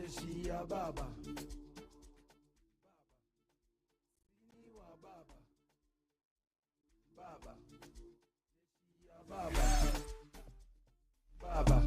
jeshi ya baba. Baba. Baba. Baba.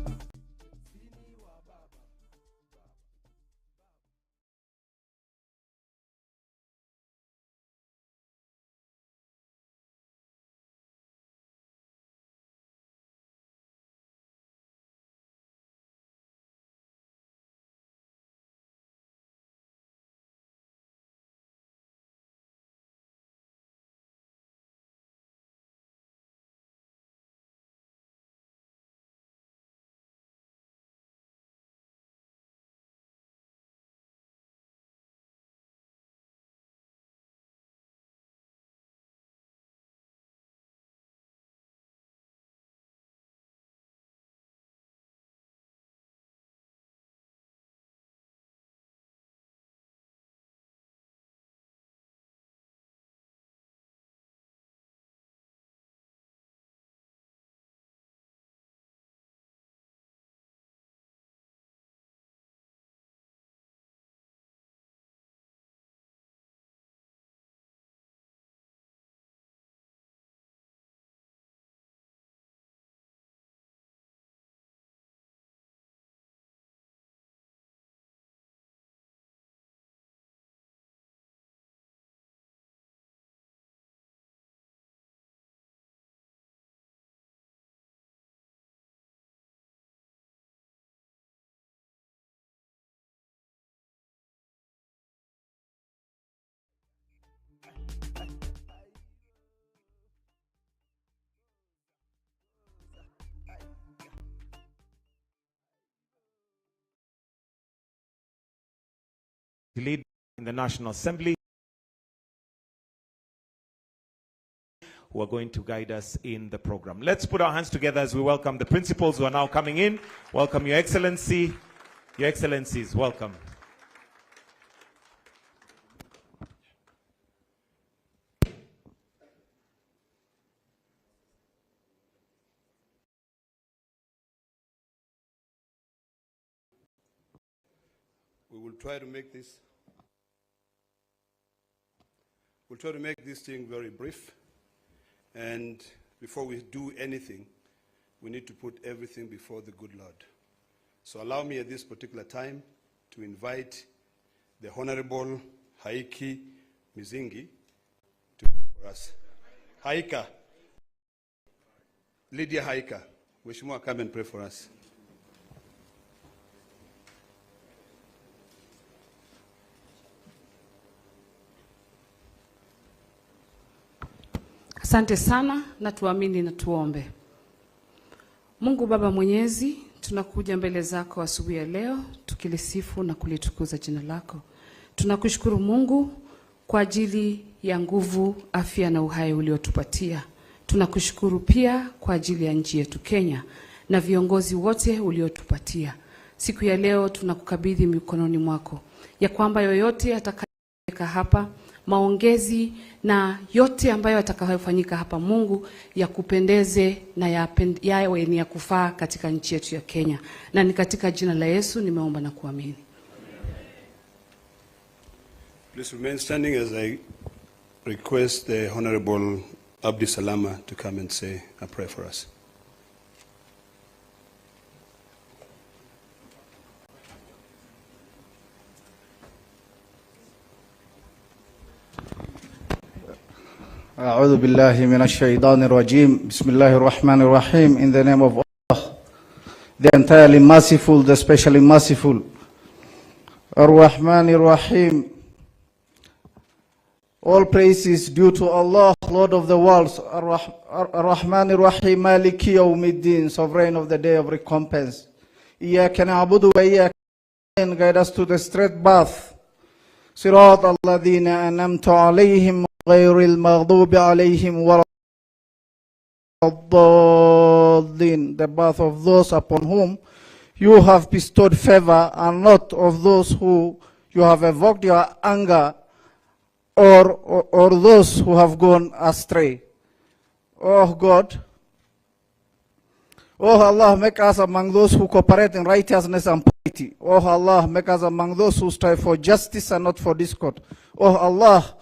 Lead in the National Assembly, who are going to guide us in the program. Let's put our hands together as we welcome the principals who are now coming in. Welcome, Your Excellency. Your Excellencies, welcome. We will try to make this thing very brief, and before we do anything, we need to put everything before the good Lord. So allow me at this particular time to invite the Honorable Haiki Mizingi to pray for us. Haika, Lydia Haika, Mheshimiwa, come and pray for us. Asante sana na tuamini na tuombe. Mungu Baba Mwenyezi, tunakuja mbele zako asubuhi ya leo tukilisifu na kulitukuza jina lako. Tunakushukuru Mungu kwa ajili ya nguvu, afya na uhai uliotupatia. Tunakushukuru pia kwa ajili ya nchi yetu Kenya na viongozi wote uliotupatia. Siku ya leo tunakukabidhi mikononi mwako, ya kwamba yoyote atakayefika hapa, maongezi na yote ambayo yatakayofanyika hapa, Mungu, ya kupendeze na yawe ni ya kufaa katika nchi yetu ya Kenya. Na ni katika jina la Yesu nimeomba na kuamini. Please remain standing as I request the Honorable Abdi Salama to come and say a prayer for us. أعوذ بالله من الشيطان الرجيم. بسم الله الرحمن الرحيم. In the name of Allah, the entirely merciful, the specially merciful. Ar-Rahman Ar-Rahim. All praise is due to Allah, Lord of the worlds. Ar-Rahman Ar-Rahim, Maliki Yawmiddin, sovereign of the day of recompense. Iyaka na'budu wa iyaka nasta'in, guide us to the straight path. Sirat alladhina an'amta alayhim غير المغضوب عليهم ولا الضالين, the path of those upon whom you have bestowed favor, and not of those who you have evoked your anger, or those who have gone astray. Oh God, Oh Allah, make us among those who cooperate in righteousness and piety. Oh Allah, make us among those who strive for justice and not for discord. Oh Allah,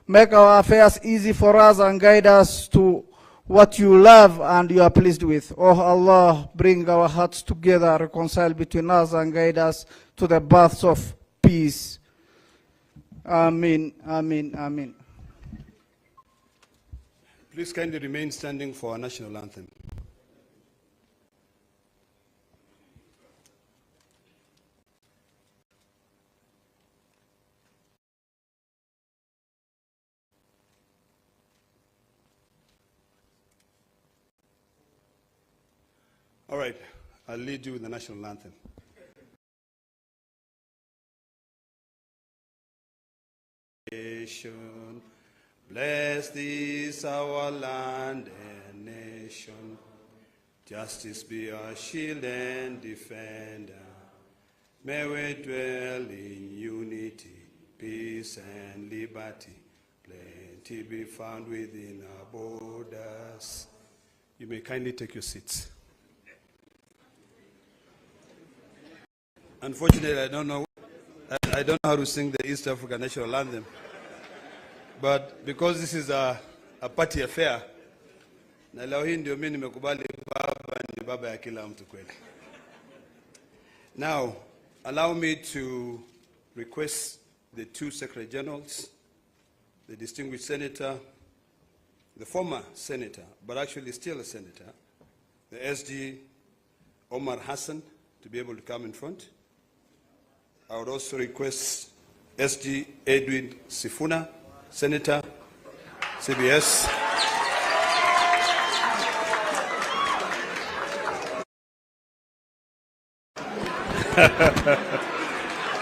make our affairs easy for us and guide us to what you love and you are pleased with. Oh Allah, bring our hearts together, reconcile between us and guide us to the paths of peace. Amen, amen, amen. Please kindly remain standing for our national anthem. All right, I'll lead you with the national anthem. Nation, blessed is our land and nation. Justice be our shield and defender. May we dwell in unity, peace and liberty. Plenty be found within our borders. You may kindly take your seats. Unfortunately, I don't know how to sing the East African National Anthem. But because this is a party affair, na leo hii ndio mimi nimekubali baba ni baba ya kila mtu kweli. Now, allow me to request the two Secretary Generals, the distinguished senator, the former senator, but actually still a senator, the SG Omar Hassan, to be able to come in front. I would also request SG Edwin Sifuna, Senator, CBS.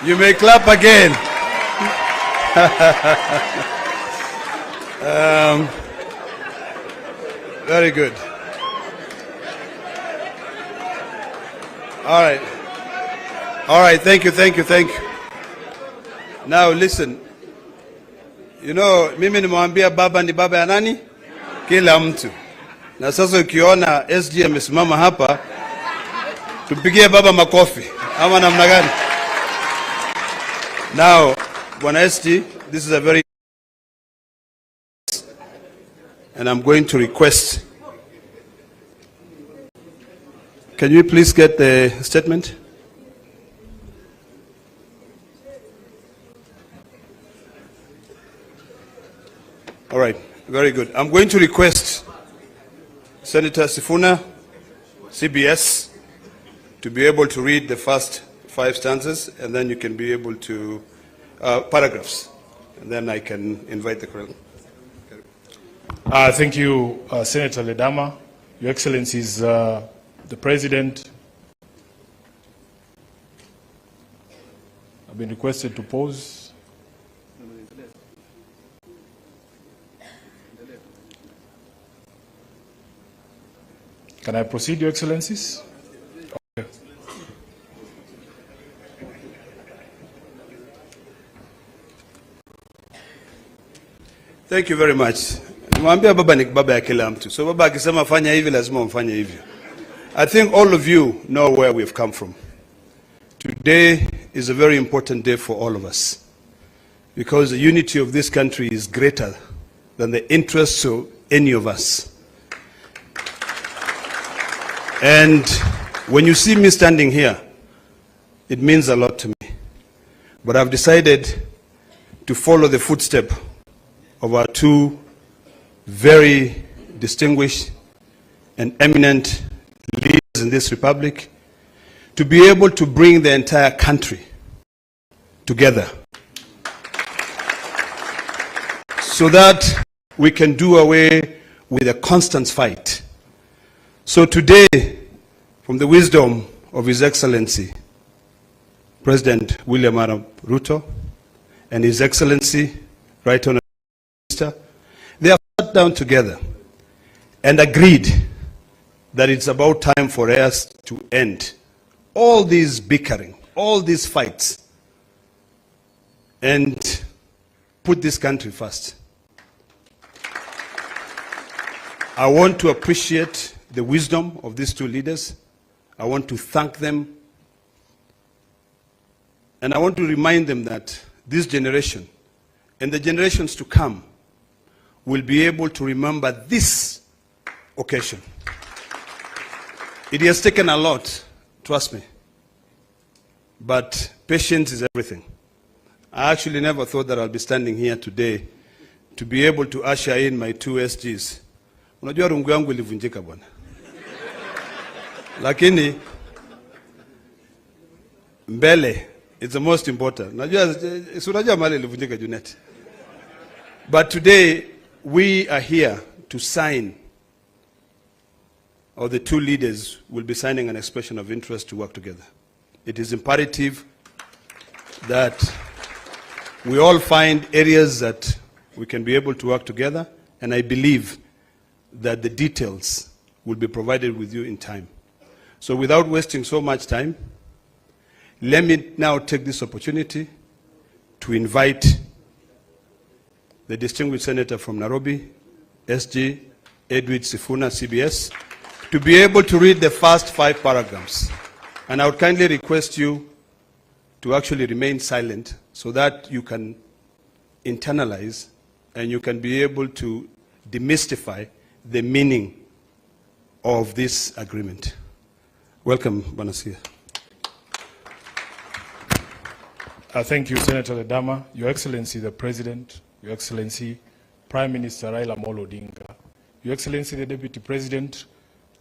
You may clap again. Very good. All right. All right, thank you. Now listen, you know, mimi nimwambia baba ni baba ya nani? Kila mtu. Na sasa ukiona SG amesimama hapa, tumpigie baba makofi. Ama namna gani? Now, Bwana SG, this is a very... And I'm going to request... Can you please get the statement? All right, very good. I'm going to request Senator Sifuna, CBS, to be able to read the first 5 stanzas, and then you can be able to, paragraphs, and then I can invite the colonel. Thank you, Senator Ledama. Your Excellencies, the President, I've been requested to pause. Can I proceed, Your Excellencies? Okay. Thank you very much. Nimwambia baba ni baba ya kila mtu. So baba akisema fanya hivi lazima mfanye hivyo. I think all of you know where we've come from. Today is a very important day for all of us, because the unity of this country is greater than the interests of any of us. And when you see me standing here, it means a lot to me. But I've decided to follow the footstep of our two very distinguished and eminent leaders in this republic, to be able to bring the entire country together so that we can do away with a constant fight. So today, from the wisdom of His Excellency, President William Ruto, and His Excellency, Right Honorable Minister, they have sat down together and agreed that it's about time for us to end all these bickering, all these fights, and put this country first. I want to appreciate the wisdom of these two leaders. I want to thank them. And I want to remind them that this generation and the generations to come will be able to remember this occasion. It has taken a lot, trust me. But patience is everything. I actually never thought that I'll be standing here today to be able to usher in my two SGs. Unajua rungu yangu ilivunjika bwana. Lakini mbele is the most important. Unajua mali ilivunjika Junet. But today we are here to sign, or the two leaders will be signing an expression of interest to work together. It is imperative that we all find areas that we can be able to work together, and I believe that the details will be provided with you in time. So without wasting so much time, let me now take this opportunity to invite the distinguished senator from Nairobi, SG Edward Sifuna, CBS, to be able to read the first 5 paragraphs. And I would kindly request you to actually remain silent so that you can internalize and you can be able to demystify the meaning of this agreement. Welcome, Banasia. Thank you, Senator Ledama, Your Excellency the President, Your Excellency Prime Minister Raila Odinga, Your Excellency the Deputy President,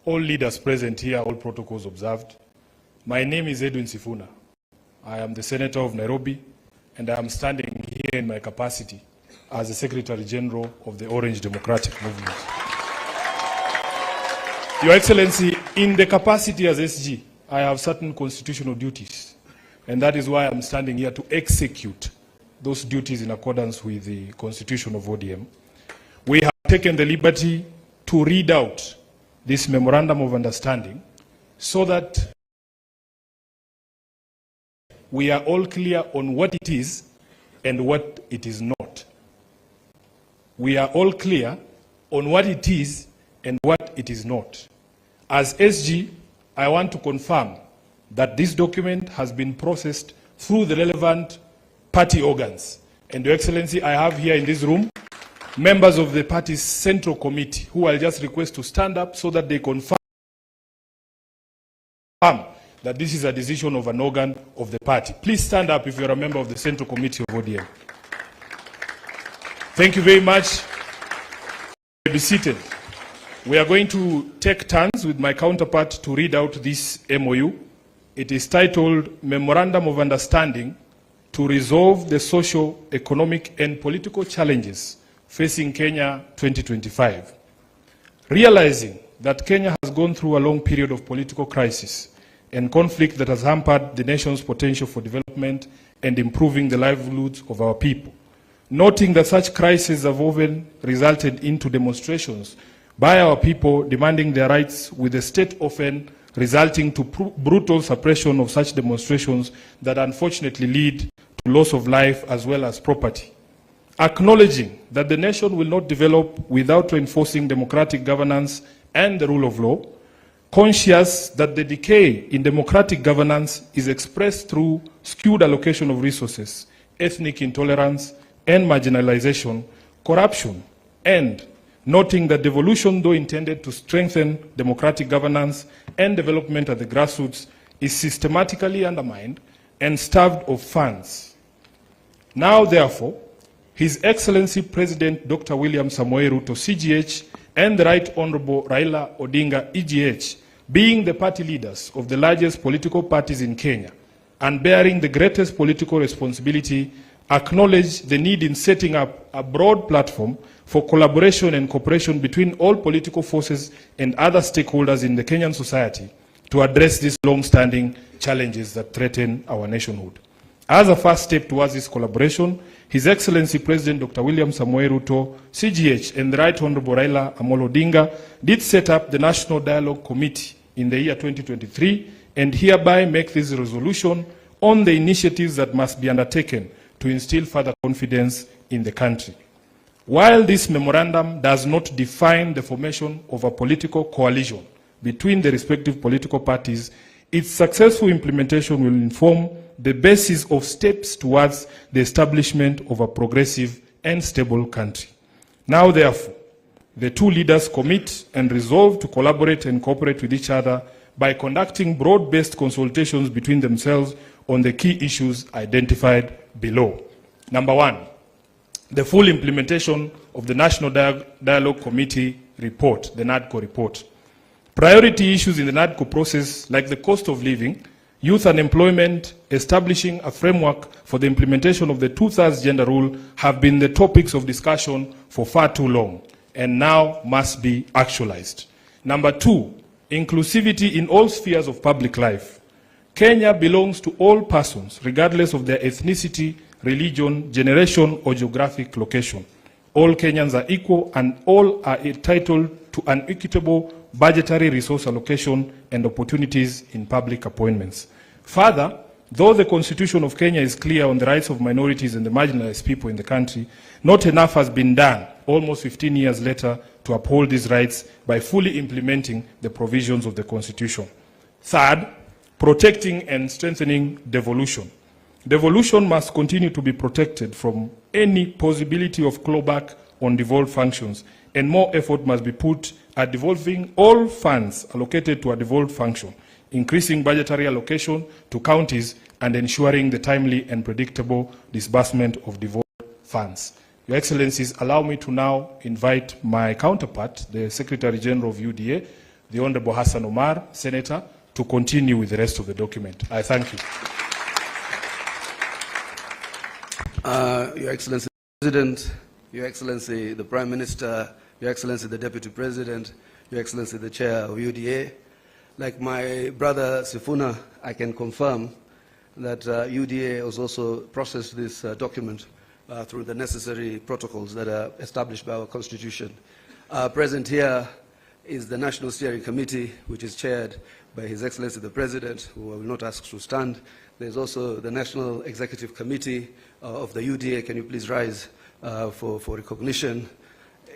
all leaders present here, all protocols observed. My name is Edwin Sifuna. I am the Senator of Nairobi, and I am standing here in my capacity as the Secretary General of the Orange Democratic Movement. Your Excellency, in the capacity as SG, I have certain constitutional duties, and that is why I'm standing here to execute those duties in accordance with the Constitution of ODM. We have taken the liberty to read out this Memorandum of Understanding so that we are all clear on what it is and what it is not. We are all clear on what it is and what it is not. As SG, I want to confirm that this document has been processed through the relevant party organs. And Your Excellency, I have here in this room members of the party's central committee who I'll just request to stand up so that they confirm that this is a decision of an organ of the party. Please stand up if you're a member of the central committee of ODM. Thank you very much. Be seated. We are going to take turns with my counterpart to read out this MOU. It is titled Memorandum of Understanding to Resolve the Social, Economic and Political Challenges Facing Kenya 2025. Realizing that Kenya has gone through a long period of political crisis and conflict that has hampered the nation's potential for development and improving the livelihoods of our people. Noting that such crises have often resulted into demonstrations by our people demanding their rights, with the state often resulting to brutal suppression of such demonstrations that unfortunately lead to loss of life as well as property. Acknowledging that the nation will not develop without reinforcing democratic governance and the rule of law, conscious that the decay in democratic governance is expressed through skewed allocation of resources, ethnic intolerance and marginalization, corruption, and noting that devolution, though intended to strengthen democratic governance and development at the grassroots, is systematically undermined and starved of funds. Now, therefore, His Excellency President Dr. William Ruto, CGH, and the Right Honorable Raila Odinga, EGH, being the party leaders of the largest political parties in Kenya and bearing the greatest political responsibility, acknowledge the need in setting up a broad platform for collaboration and cooperation between all political forces and other stakeholders in the Kenyan society to address these long-standing challenges that threaten our nationhood. As a first step towards this collaboration, His Excellency President Dr. William Ruto, CGH, and the Right Honorable Raila Odinga did set up the National Dialogue Committee in the year 2023 and hereby make this resolution on the initiatives that must be undertaken to instill further confidence in the country. While this memorandum does not define the formation of a political coalition between the respective political parties, its successful implementation will inform the basis of steps towards the establishment of a progressive and stable country. Now, therefore, the two leaders commit and resolve to collaborate and cooperate with each other by conducting broad-based consultations between themselves on the key issues identified below. Number one, the full implementation of the National Dialogue Committee report, the NADCO report. Priority issues in the NADCO process, like the cost of living, youth unemployment, establishing a framework for the implementation of the 2/3 gender rule, have been the topics of discussion for far too long and now must be actualized. Number two, inclusivity in all spheres of public life. Kenya belongs to all persons, regardless of their ethnicity, religion, generation, or geographic location. All Kenyans are equal and all are entitled to an equitable budgetary resource allocation and opportunities in public appointments. Further, though the Constitution of Kenya is clear on the rights of minorities and the marginalized people in the country, not enough has been done, almost 15 years later, to uphold these rights by fully implementing the provisions of the Constitution. Third, protecting and strengthening devolution. Devolution must continue to be protected from any possibility of clawback on devolved functions, and more effort must be put at devolving all funds allocated to a devolved function, increasing budgetary allocation to counties, and ensuring the timely and predictable disbursement of devolved funds. Your Excellencies, allow me to now invite my counterpart, the Secretary General of UDA, the Honorable Hassan Omar, Senator, to continue with the rest of the document. I thank you. Your Excellency the President, Your Excellency the Prime Minister, Your Excellency the Deputy President, Your Excellency the Chair of UDA. Like my brother Sifuna, I can confirm that UDA has also processed this document through the necessary protocols that are established by our Constitution. Present here is the National Steering Committee, which is chaired by His Excellency the President, who I will not ask to stand. There's also the National Executive Committee of the UDA. Can you please rise for recognition?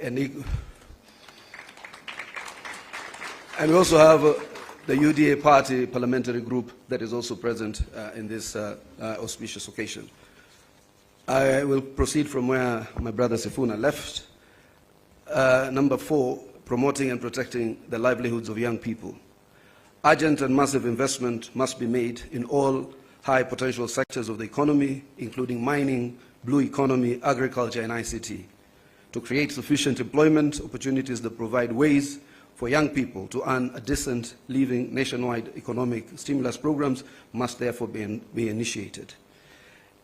And we also have the UDA Party Parliamentary Group that is also present in this auspicious occasion. I will proceed from where my brother Sifuna left. Number 4, promoting and protecting the livelihoods of young people. Urgent and massive investment must be made in all high potential sectors of the economy, including mining, blue economy, agriculture, and ICT, to create sufficient employment opportunities that provide ways for young people to earn a decent living. Nationwide economic stimulus programs must therefore be initiated.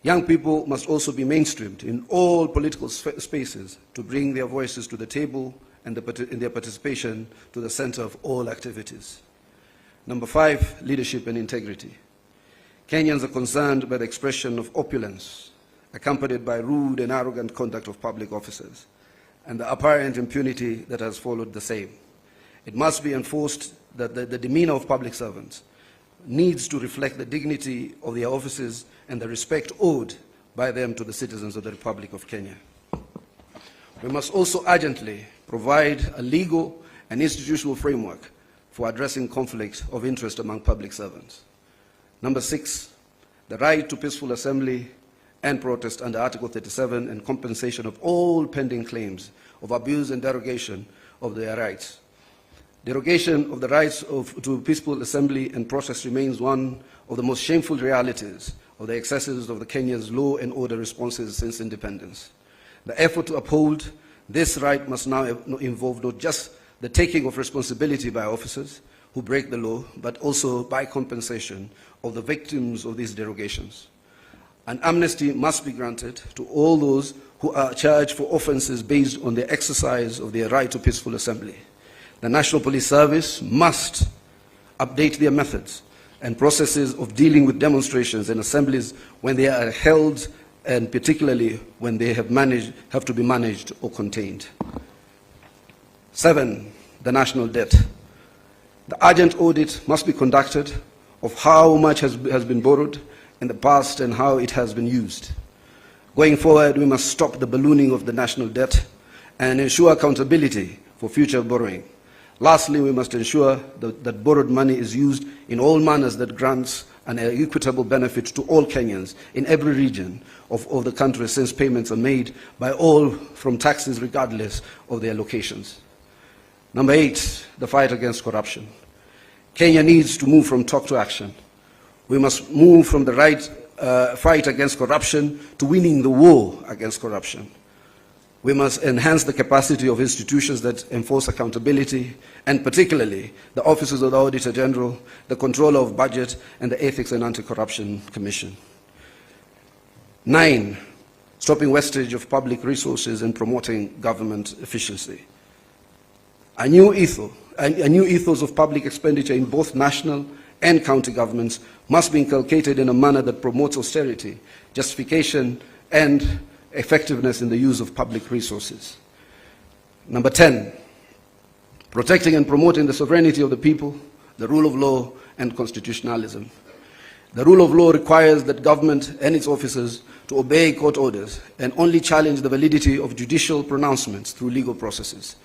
Young people must also be mainstreamed in all political spaces to bring their voices to the table and their participation to the center of all activities. Number 5, leadership and integrity. Kenyans are concerned by the expression of opulence, accompanied by rude and arrogant conduct of public officers, and the apparent impunity that has followed the same. It must be enforced that the demeanor of public servants needs to reflect the dignity of their offices and the respect owed by them to the citizens of the Republic of Kenya. We must also urgently provide a legal and institutional framework for addressing conflict of interest among public servants. Number 6, the right to peaceful assembly and protest under Article 37 and compensation of all pending claims of abuse and derogation of their rights. Derogation of the rights to peaceful assembly and protest remains one of the most shameful realities of the excesses of the Kenya's law and order responses since independence. The effort to uphold this right must now involve not just the taking of responsibility by officers who break the law, but also by compensation of the victims of these derogations. An amnesty must be granted to all those who are charged for offenses based on the exercise of their right to peaceful assembly. The National Police Service must update their methods and processes of dealing with demonstrations and assemblies when they are held, and particularly when they have to be managed or contained. 7, the national debt. The urgent audit must be conducted of how much has been borrowed in the past and how it has been used. Going forward, we must stop the ballooning of the national debt and ensure accountability for future borrowing. Lastly, we must ensure that borrowed money is used in all manners that grants an equitable benefit to all Kenyans in every region of the country, since payments are made by all from taxes regardless of their locations. Number 8, the fight against corruption. Kenya needs to move from talk to action. We must move from the fight against corruption to winning the war against corruption. We must enhance the capacity of institutions that enforce accountability, and particularly the offices of the Auditor General, the Controller of Budget, and the Ethics and Anti-Corruption Commission. 9, stopping wastage of public resources and promoting government efficiency. A new ethos of public expenditure in both national and county governments must be inculcated in a manner that promotes austerity, justification, and effectiveness in the use of public resources. Number 10, protecting and promoting the sovereignty of the people, the rule of law, and constitutionalism. The rule of law requires that government and its officers to obey court orders and only challenge the validity of judicial pronouncements through legal processes.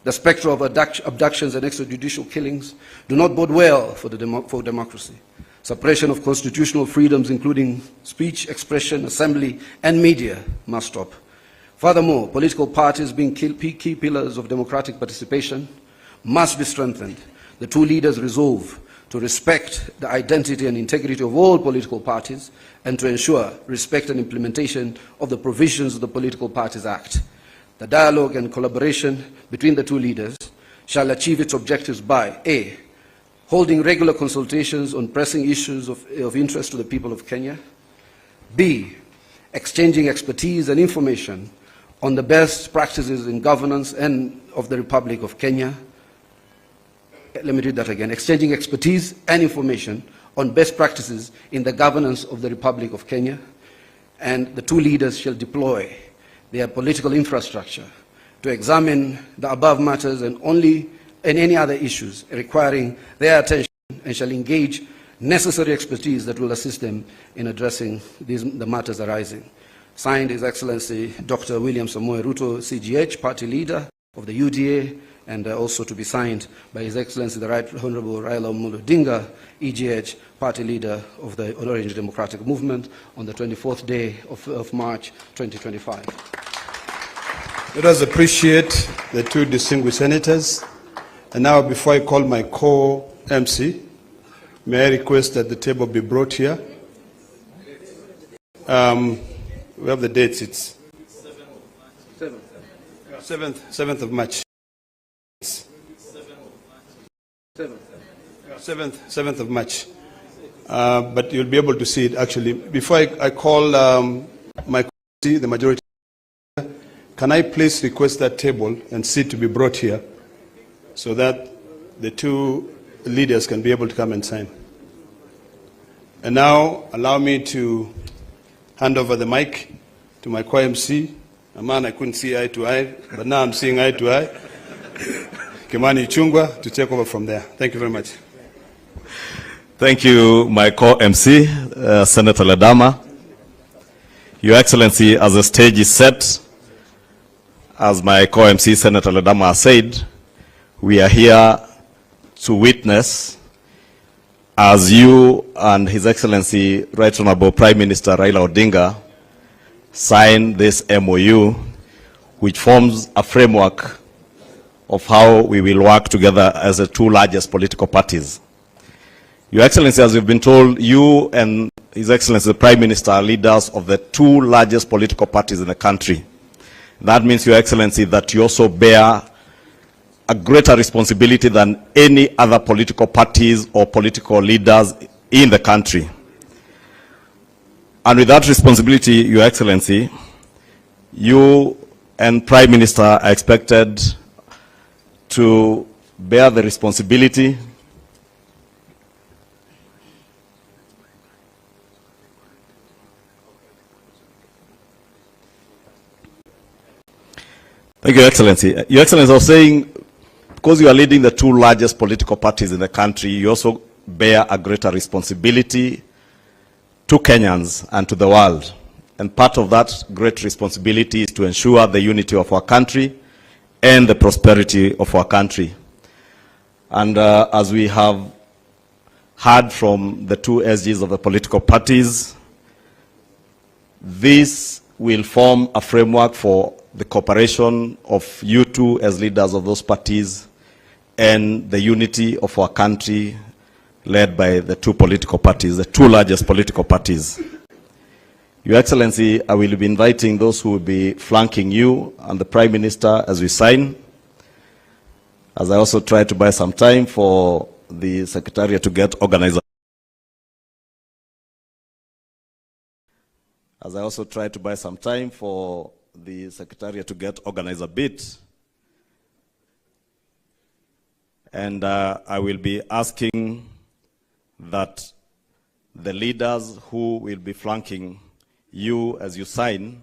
The spectre of abductions and extrajudicial killings do not bode well for democracy. Suppression of constitutional freedoms, including speech, expression, assembly, and media, must stop. Furthermore, political parties, being key pillars of democratic participation, must be strengthened. The two leaders resolve to respect the identity and integrity of all political parties and to ensure respect and implementation of the provisions of the Political Parties Act. The dialogue and collaboration between the two leaders shall achieve its objectives by A, holding regular consultations on pressing issues of interest to the people of Kenya. B, exchanging expertise and information on the best practices in governance and of the Republic of Kenya. Let me read that again. Exchanging expertise and information on best practices in the governance of the Republic of Kenya. And the two leaders shall deploy their political infrastructure to examine the above matters and any other issues requiring their attention, and shall engage necessary expertise that will assist them in addressing the matters arising. Signed, His Excellency Dr. William Ruto, CGH, Party Leader of the UDA, and also to be signed by His Excellency the Right Honorable Raila Odinga, EGH, Party Leader of the Orange Democratic Movement, on the 24th day of March 2025. Let us appreciate the two distinguished senators. And now, before I call my co-MC, may I request that the table be brought here? We have the dates. It's 7th of March. 7th of March. But you'll be able to see it actually. Before I call my co-MC, the majority, can I please request that table and seat to be brought here, so that the two leaders can be able to come and sign. And now, allow me to hand over the mic to my co-MC, a man I couldn't see eye to eye, but now I'm seeing eye to eye, Kimani Ichung'wah, to take over from there. Thank you very much. Thank you, my co-MC, Senator Ledama. Your Excellency, as the stage is set, as my co-MC, Senator Ledama, said, we are here to witness as you and His Excellency Right Honorable Prime Minister Raila Odinga sign this MOU, which forms a framework of how we will work together as the two largest political parties. Your Excellency, as we've been told, you and His Excellency the Prime Minister are leaders of the two largest political parties in the country. That means, Your Excellency, that you also bear a greater responsibility than any other political parties or political leaders in the country. And with that responsibility, Your Excellency, you and Prime Minister are expected to bear the responsibility Thank you, Your Excellency. Your Excellency, I was saying, because you are leading the two largest political parties in the country, you also bear a greater responsibility to Kenyans and to the world. And part of that great responsibility is to ensure the unity of our country and the prosperity of our country. And as we have heard from the two SGs of the political parties, this will form a framework for the cooperation of you two as leaders of those parties and the unity of our country led by the two political parties, the two largest political parties. Your Excellency, I will be inviting those who will be flanking you and the Prime Minister as we sign, as I also try to buy some time for the Secretariat to get organized. As I also try to buy some time for the Secretariat to get organized a bit. And I will be asking that the leaders who will be flanking you as you sign,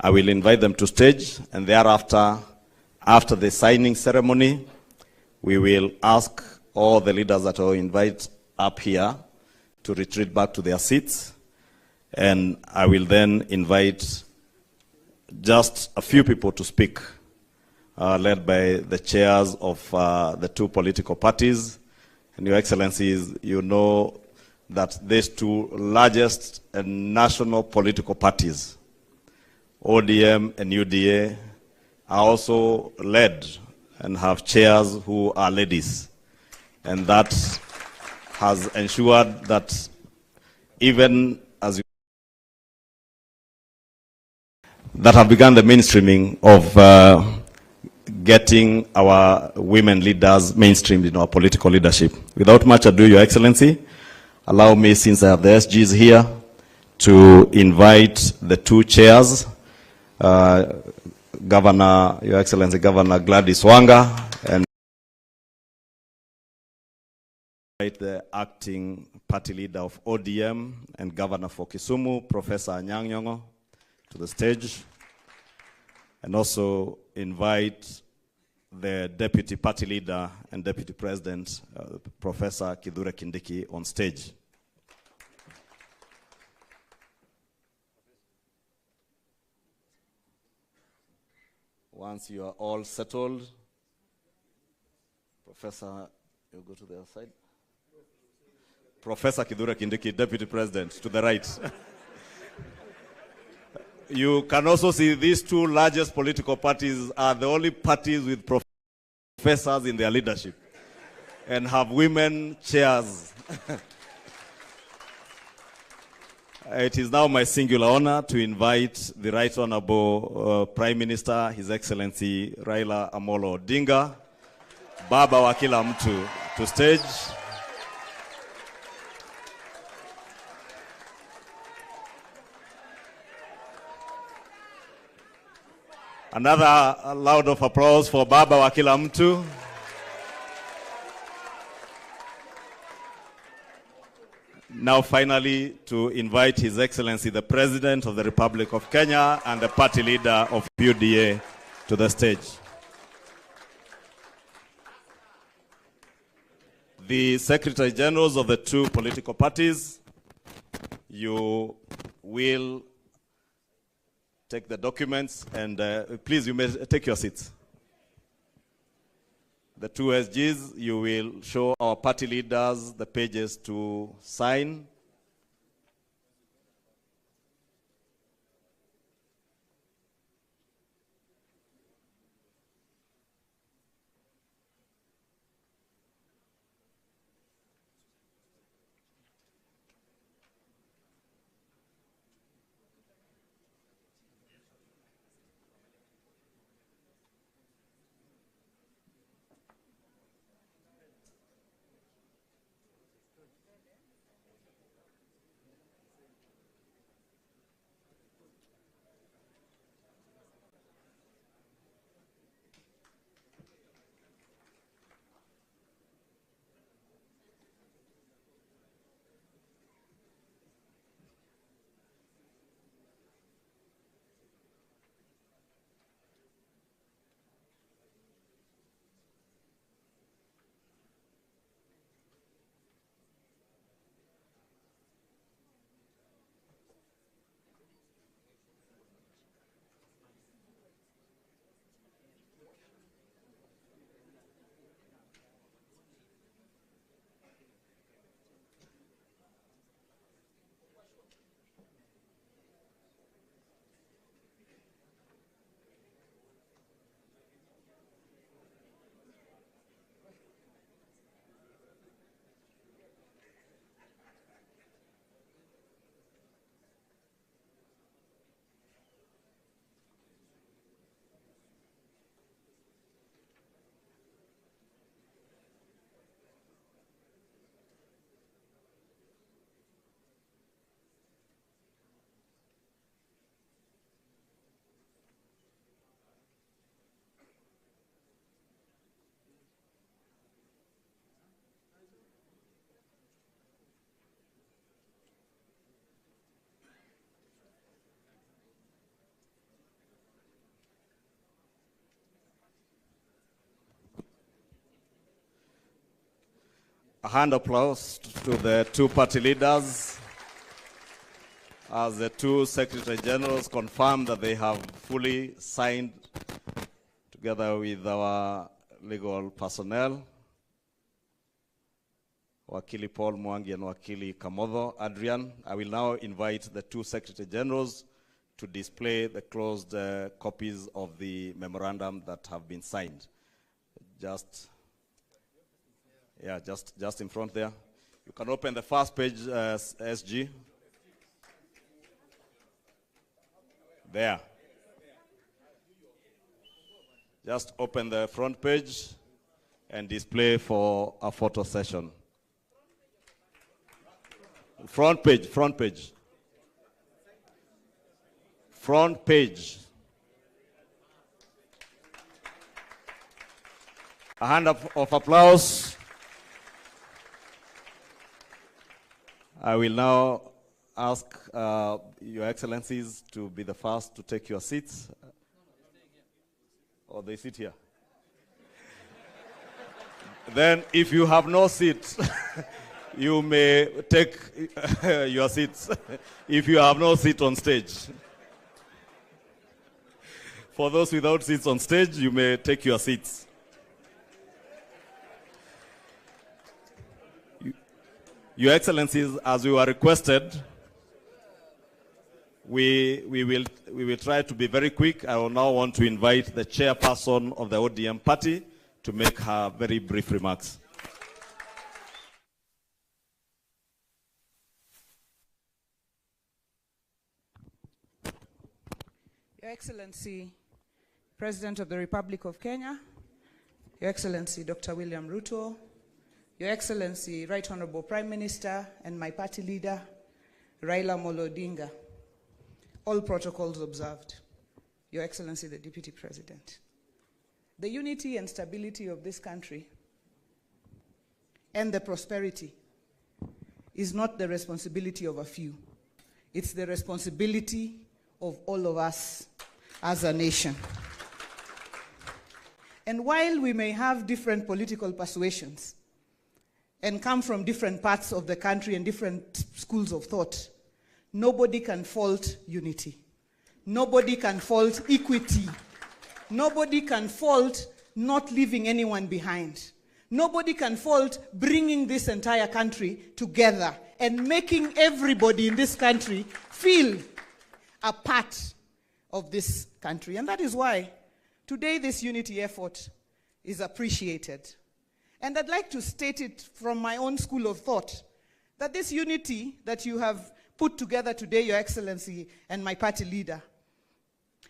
I will invite them to stage, and thereafter, after the signing ceremony, we will ask all the leaders that are invited up here to retreat back to their seats, and I will then invite just a few people to speak, led by the chairs of the two political parties. And Your Excellencies, you know that these two largest and national political parties, ODM and UDA, are also led and have chairs who are ladies. And that has ensured that even as that have begun the mainstreaming of getting our women leaders mainstreamed in our political leadership. Without much ado, Your Excellency, allow me, since I have the SGs here, to invite the two chairs, Governor, Your Excellency, Governor Gladys Wanga, and invite the acting party leader of ODM and Governor for Kisumu, Professor Nyong'o, to the stage, and also invite the deputy party leader and deputy president, Professor Kithure Kindiki, on stage. Once you are all settled, Professor, you go to the other side. Professor Kithure Kindiki, deputy president, to the right. You can also see these two largest political parties are the only parties with professors in their leadership and have women chairs. It is now my singular honor to invite the Right Honorable Prime Minister, His Excellency Raila Amolo Odinga, Baba wa kila mtu, to stage. Another loud of applause for Baba wa kila mtu. Now finally to invite His Excellency the President of the Republic of Kenya and the party leader of UDA to the stage. The Secretary Generals of the two political parties, you will take the documents, and please, you may take your seats. The two SGs, you will show our party leaders the pages to sign. A hand applause to the two party leaders as the two Secretary Generals confirm that they have fully signed, together with our legal personnel, Wakili Paul Mwangi and Wakili Kamodho Adrian. I will now invite the two Secretary Generals to display the closed copies of the memorandum that have been signed. Just in front there. You can open the first page, SG. There. Just open the front page and display for a photo session. Front page, front page. Front page. A hand of applause. I will now ask Your Excellencies to be the first to take your seats. Or they sit here. Then, if you have no seat, you may take your seats. If you have no seat on stage. For those without seats on stage, you may take your seats. Your Excellencies, as we were requested, we will try to be very quick. I will now want to invite the chairperson of the ODM party to make her very brief remarks. Your Excellency, President of the Republic of Kenya, Your Excellency, Dr. William Ruto, Your Excellency, Right Honorable Prime Minister and my party leader, Raila Odinga, all protocols observed. Your Excellency, the Deputy President. The unity and stability of this country and the prosperity is not the responsibility of a few. It's the responsibility of all of us as a nation. And while we may have different political persuasions and come from different parts of the country and different schools of thought, nobody can fault unity. Nobody can fault equity. Nobody can fault not leaving anyone behind. Nobody can fault bringing this entire country together and making everybody in this country feel a part of this country. And that is why today this unity effort is appreciated. And I'd like to state it from my own school of thought, that this unity that you have put together today, Your Excellency and my party leader,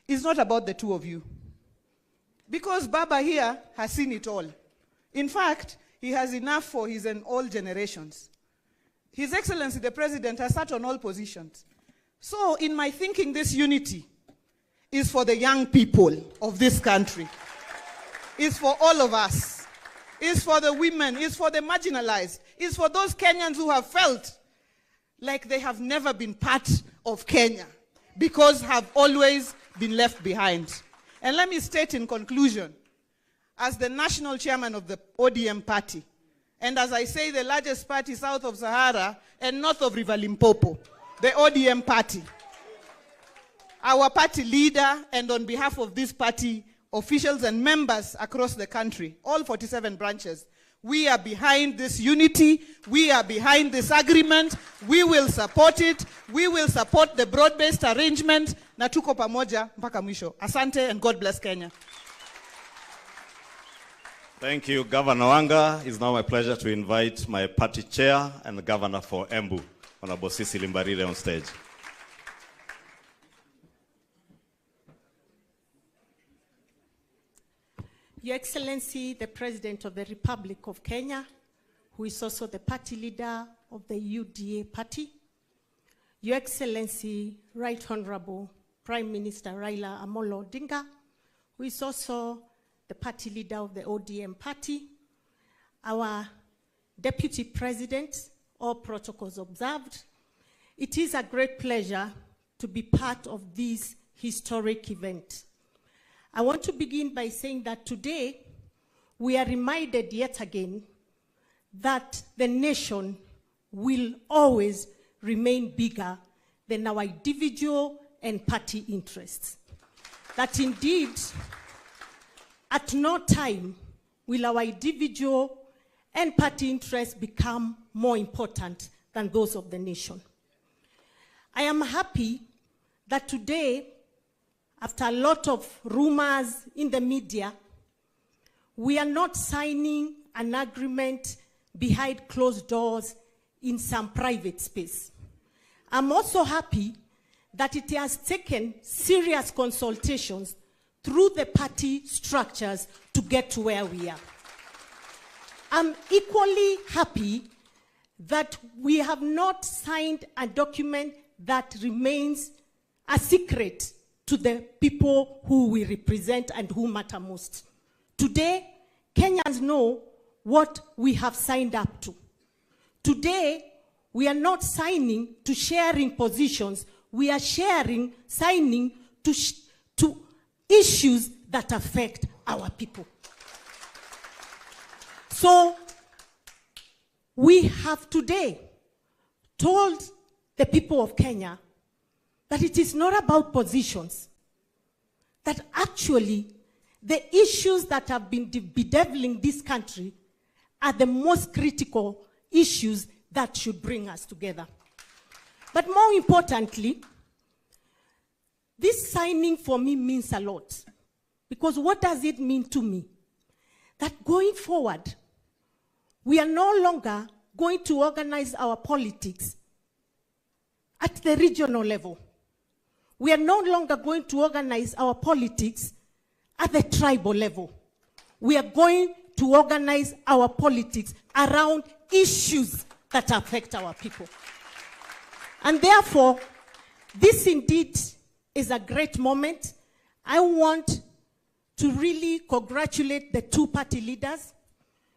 is not about the two of you. Because Baba here has seen it all. In fact, he has enough for his and all generations. His Excellency, the President, has sat on all positions. So, in my thinking, this unity is for the young people of this country. It's for all of us. It's for the women. It's for the marginalized. It's for those Kenyans who have felt like they have never been part of Kenya because have always been left behind. And let me state in conclusion, as the national chairman of the ODM party, and as I say, the largest party south of Sahara and north of River Limpopo, the ODM party, our party leader, and on behalf of this party, officials and members across the country, all 47 branches, we are behind this unity. We are behind this agreement. We will support it. We will support the broad-based arrangement. Na tuko pamoja mpaka mwisho. Asante and God bless Kenya. Thank you, Governor Wanga. It's now my pleasure to invite my party chair and the governor for Embu, Honorable Sisi Limbarire, on stage. Your Excellency, the President of the Republic of Kenya, who is also the party leader of the UDA party, Your Excellency, Right Honorable Prime Minister Raila Odinga, who is also the party leader of the ODM party, our Deputy President, all protocols observed. It is a great pleasure to be part of this historic event. I want to begin by saying that today we are reminded yet again that the nation will always remain bigger than our individual and party interests. That indeed, at no time will our individual and party interests become more important than those of the nation. I am happy that today, after a lot of rumors in the media, we are not signing an agreement behind closed doors in some private space. I'm also happy that it has taken serious consultations through the party structures to get to where we are. I'm equally happy that we have not signed a document that remains a secret to the people who we represent and who matter most. Today, Kenyans know what we have signed up to. Today, we are not signing to sharing positions. We are signing to issues that affect our people. So, we have today told the people of Kenya that it is not about positions, that actually the issues that have been bedeviling this country are the most critical issues that should bring us together. But more importantly, this signing for me means a lot. Because what does it mean to me? That going forward, we are no longer going to organize our politics at the regional level. We are no longer going to organize our politics at the tribal level. We are going to organize our politics around issues that affect our people. And therefore, this indeed is a great moment. I want to really congratulate the two party leaders,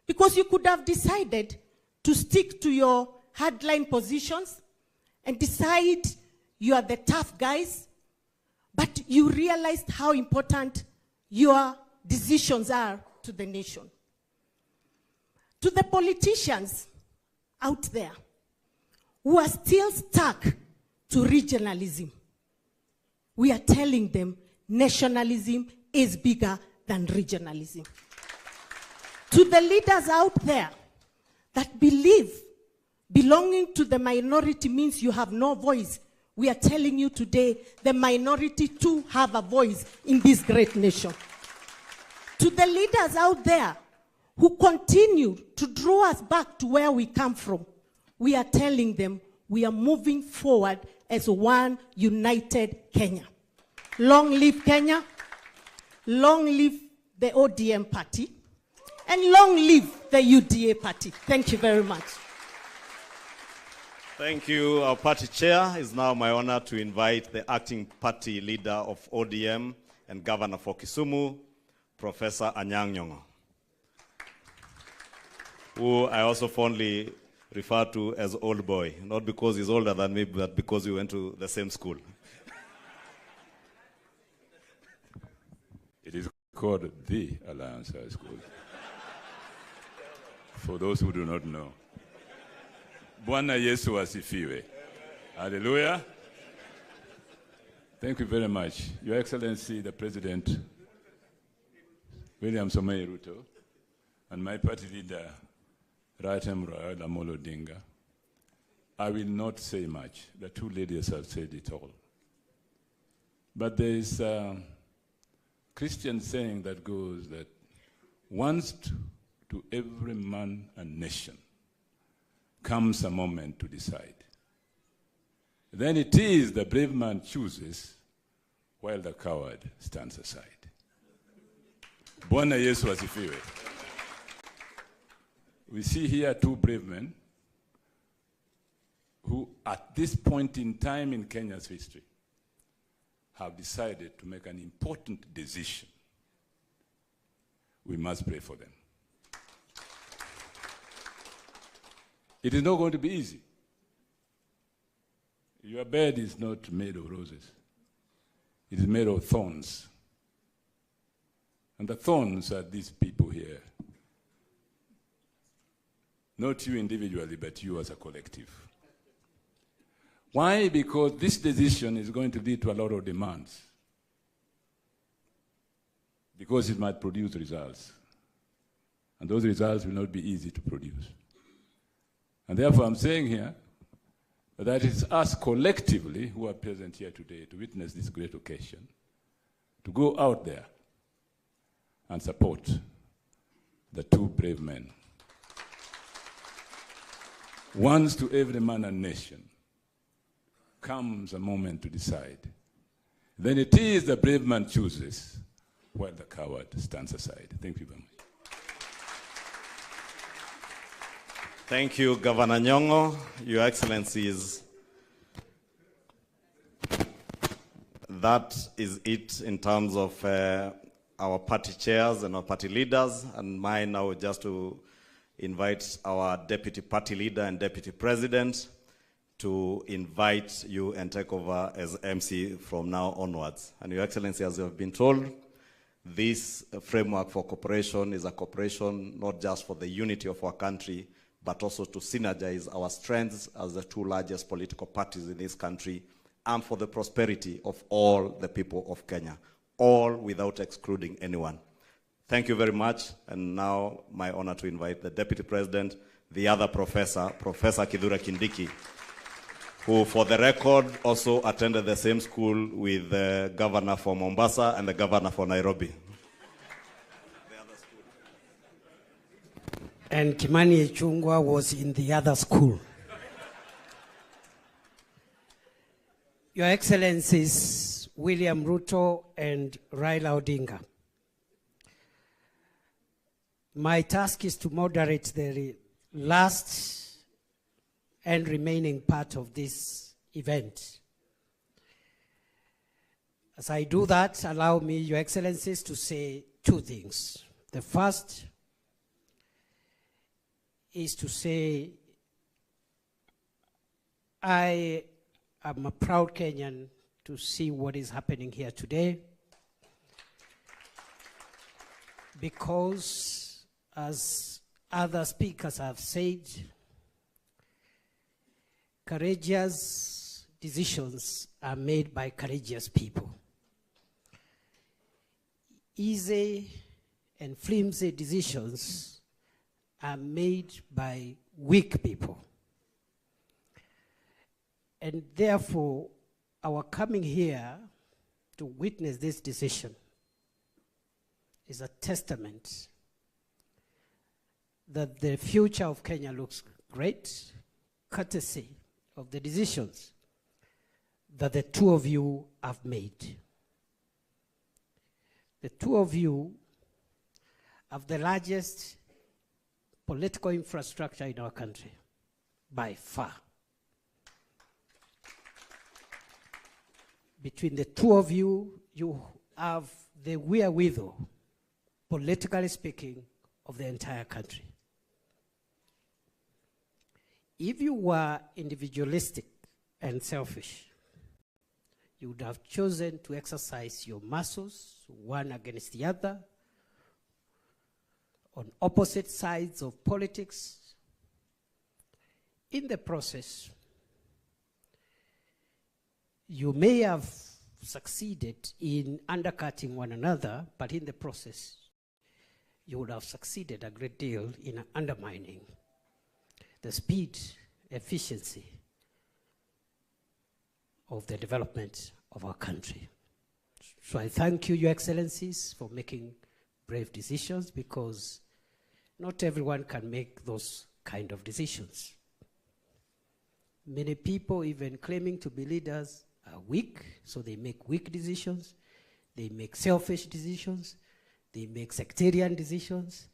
because you could have decided to stick to your hardline positions and decide you are the tough guys, but you realized how important your decisions are to the nation. To the politicians out there who are still stuck to regionalism, we are telling them nationalism is bigger than regionalism. To the leaders out there that believe belonging to the minority means you have no voice, we are telling you today the minority too have a voice in this great nation. To the leaders out there who continue to draw us back to where we come from, we are telling them we are moving forward as one united Kenya. Long live Kenya, long live the ODM party, and long live the UDA party. Thank you very much. Thank you. Our party chair. It's now my honor to invite the acting party leader of ODM and governor for Kisumu, Professor Nyong'o, who I also fondly refer to as old boy, not because he's older than me, but because we went to the same school. It is called the Alliance High School, for those who do not know. Bwana Yesu asifiwe. Hallelujah. Thank you very much. Your Excellency, the President, William Ruto, and my party leader, Premier Raila Odinga. I will not say much. The two ladies have said it all. But there is a Christian saying that goes that once to every man and nation comes a moment to decide. Then it is the brave man chooses while the coward stands aside. Bwana Yesu asifiwe. We see here two brave men who at this point in time in Kenya's history have decided to make an important decision. We must pray for them. It is not going to be easy. Your bed is not made of roses. It is made of thorns. And the thorns are these people here. Not you individually, but you as a collective. Why? Because this decision is going to lead to a lot of demands. Because it might produce results. And those results will not be easy to produce. And therefore I'm saying here that it's us collectively who are present here today to witness this great occasion, to go out there and support the two brave men. Once to every man and nation comes a moment to decide. Then it is the brave man chooses, while the coward stands aside. Thank you very much. Thank you, Governor Nyong'o. Your Excellencies, that is it in terms of our party chairs and our party leaders, and mine now just to invite our deputy party leader and deputy president to invite you and take over as MC from now onwards. And Your Excellency, as you have been told, this framework for cooperation is a cooperation not just for the unity of our country, but also to synergize our strengths as the two largest political parties in this country and for the prosperity of all the people of Kenya, all without excluding anyone. Thank you very much, and now my honor to invite the Deputy President, the other professor, Professor Kithure Kindiki, who for the record also attended the same school with the governor for Mombasa and the governor for Nairobi. And Kimani Ichung'wah was in the other school. Your Excellencies, William Ruto and Raila Odinga, my task is to moderate the last and remaining part of this event. As I do that, allow me, Your Excellencies, to say two things. The first is to say I am a proud Kenyan to see what is happening here today, because, as other speakers have said, courageous decisions are made by courageous people. Easy and flimsy decisions are made by weak people. And therefore, our coming here to witness this decision is a testament that the future of Kenya looks great, courtesy of the decisions that the two of you have made. The two of you have the largest political infrastructure in our country, by far. Between the two of you, you have the wherewithal, politically speaking, of the entire country. If you were individualistic and selfish, you would have chosen to exercise your muscles, one against the other, on opposite sides of politics. In the process, you may have succeeded in undercutting one another, but in the process, you would have succeeded a great deal in undermining the speed, efficiency of the development of our country. So I thank you, Your Excellencies, for making brave decisions, because not everyone can make those kind of decisions. Many people, even claiming to be leaders, are weak, so they make weak decisions. They make selfish decisions. They make sectarian decisions.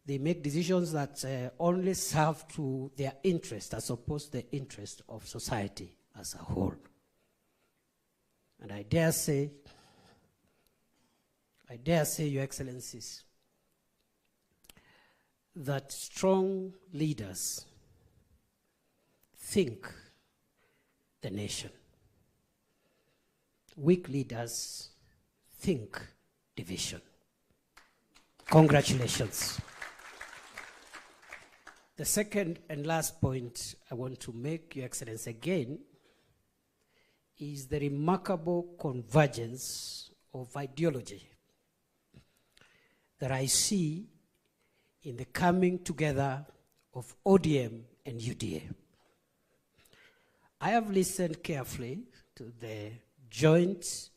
They make decisions that only serve to their interest as opposed to the interest of society as a whole. And I dare say, Your Excellencies, that strong leaders think the nation. Weak leaders think division. Congratulations. The second and last point I want to make, Your Excellency, again, is the remarkable convergence of ideology that I see in the coming together of ODM and UDA. I have listened carefully to the joint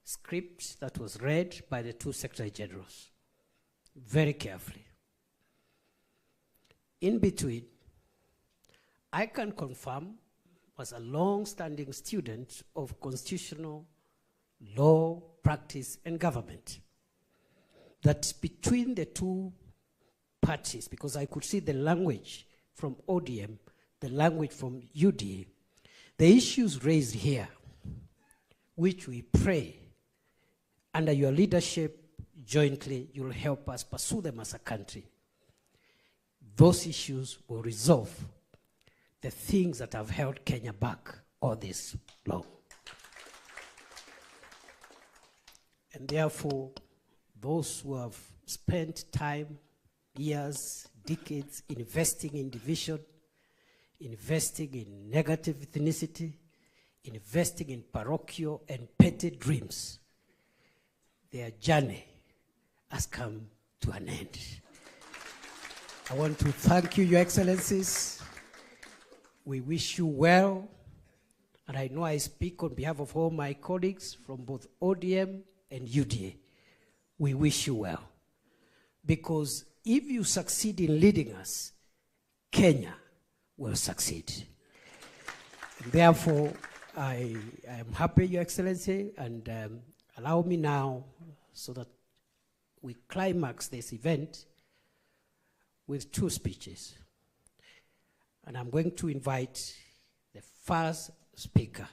script that was read by the two Secretary Generals, very carefully. In between, I can confirm, as a long-standing student of constitutional law, practice, and government, that between the two parties, because I could see the language from ODM, the language from UDA, the issues raised here, which we pray under your leadership jointly, you'll help us pursue them as a country. Those issues will resolve the things that have held Kenya back all this long. And therefore, those who have spent time, years, decades investing in division, investing in negative ethnicity, investing in parochial and petty dreams, their journey has come to an end. I want to thank you, Your Excellencies. We wish you well, and I know I speak on behalf of all my colleagues from both ODM and UDA. We wish you well, because if you succeed in leading us, Kenya will succeed. And therefore, I am happy, Your Excellency, and allow me now, so that we climax this event with two speeches. And I'm going to invite the first speaker,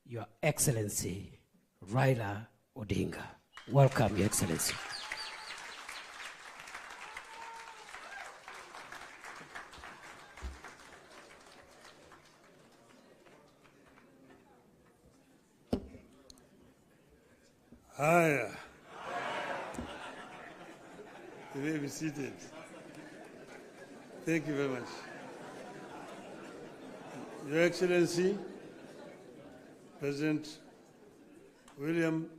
Your Excellency Raila Odinga. Welcome, Your Excellency. Hi. You may be seated. Thank you very much. Your Excellency, President William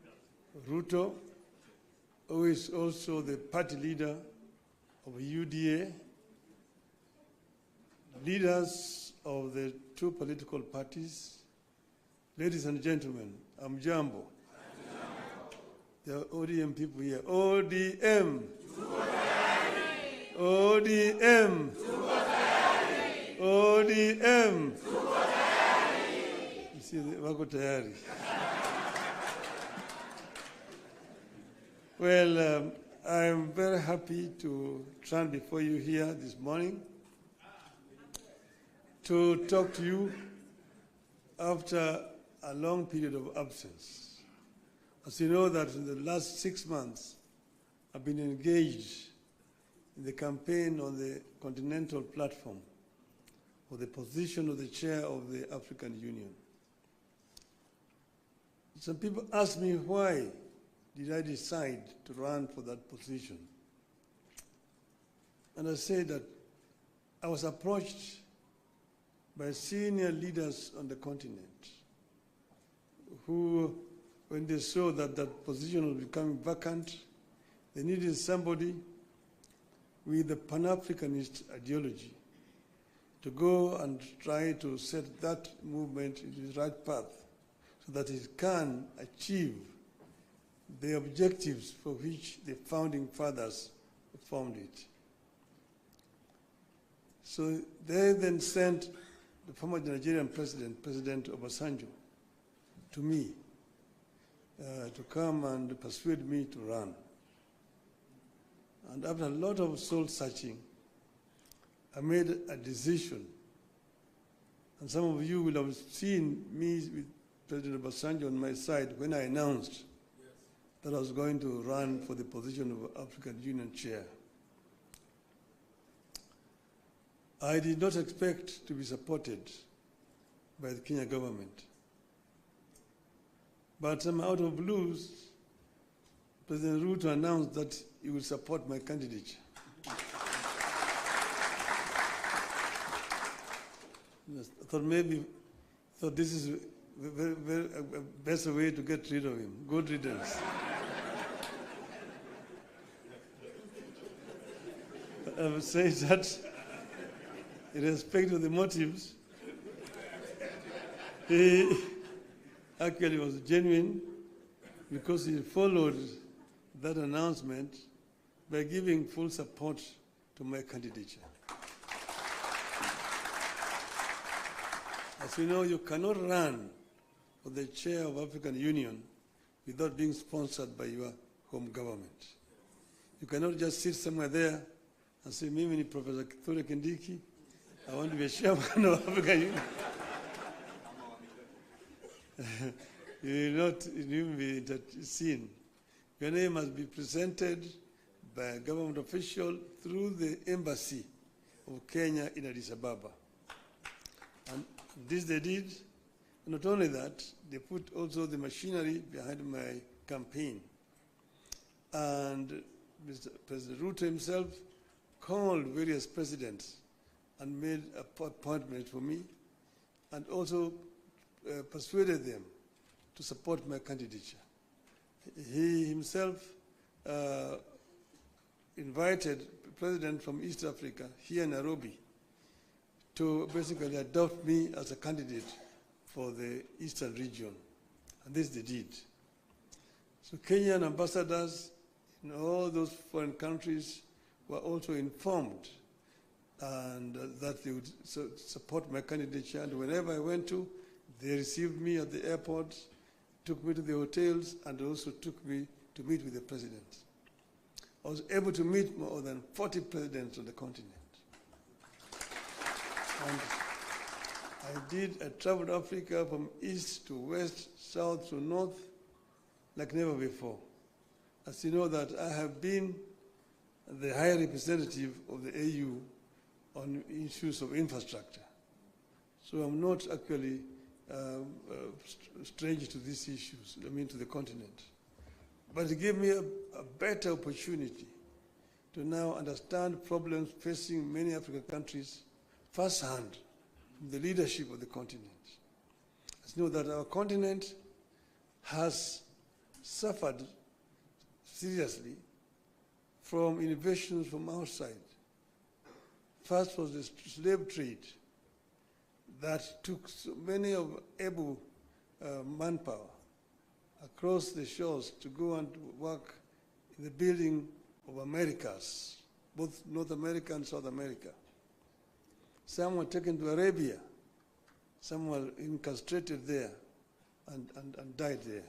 Ruto, who is also the party leader of UDA, leaders of the two political parties, ladies and gentlemen, I'm Jambo. There are ODM people here. ODM. ODM. ODM. You see, wako tayari. Well, I'm very happy to stand before you here this morning to talk to you after a long period of absence. As you know, that in the last 6 months, I've been engaged in the campaign on the continental platform for the position of the chair of the African Union. Some people ask me, why did I decide to run for that position? And I say that I was approached by senior leaders on the continent who, when they saw that that position was becoming vacant, they needed somebody with a Pan-Africanist ideology to go and try to set that movement in the right path so that it can achieve the objectives for which the founding fathers formed it. So they then sent the former Nigerian president, President Obasanjo, to me to come and persuade me to run. And after a lot of soul searching, I made a decision. And some of you will have seen me with President Obasanjo on my side when I announced that I was going to run for the position of African Union chair. I did not expect to be supported by the Kenya government. But somehow out of blues, President Ruto announced that he will support my candidature. I thought maybe, this is a better way to get rid of him. Good riddance. I would say that, in respect of the motives, he actually was genuine because he followed that announcement by giving full support to my candidature. As you know, you cannot run for the chair of African Union without being sponsored by your home government. You cannot just sit somewhere there and say, Mimi ni Professor Kithure Kindiki, I want to be a chairman of African Union. You will not even be seen. Your name must be presented by a government official through the embassy of Kenya in Addis Ababa. And this they did. Not only that, they put also the machinery behind my campaign. And Mr. President Ruto himself called various presidents and made appointments for me, and also persuaded them to support my candidature. He himself invited the president from East Africa, here in Nairobi, to basically adopt me as a candidate for the Eastern region. And this they did. So Kenyan ambassadors in all those foreign countries were also informed and that they would support my candidature. And whenever I went to, they received me at the airport, took me to the hotels, and also took me to meet with the president. I was able to meet more than 40 presidents on the continent. And I traveled Africa from east to west, south to north, like never before. As you know that I have been the high representative of the AU on issues of infrastructure. So I'm not actually strange to these issues, to the continent. But it gave me a better opportunity to now understand problems facing many African countries firsthand from the leadership of the continent. As you know that our continent has suffered seriously from innovations from outside. First was the slave trade that took so many of able manpower across the shores to go and work in the building of Americas, both North America and South America. Some were taken to Arabia, some were incarcerated there and died there.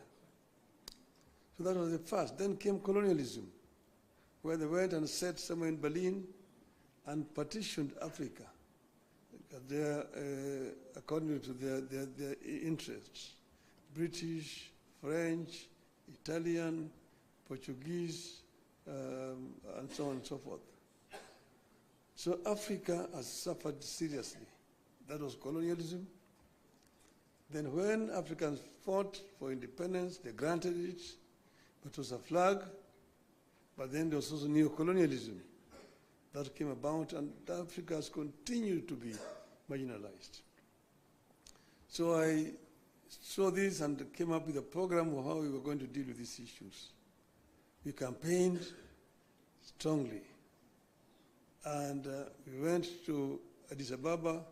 So that was the first. Then came colonialism, where they went and set somewhere in Berlin and partitioned Africa according to their interests. British, French, Italian, Portuguese, and so on and so forth. So Africa has suffered seriously. That was colonialism. Then when Africans fought for independence, they granted it, but it was a flag. But then there was also neo-colonialism that came about, and Africa has continued to be marginalized. So I saw this and came up with a program of how we were going to deal with these issues. We campaigned strongly. And we went to Addis Ababa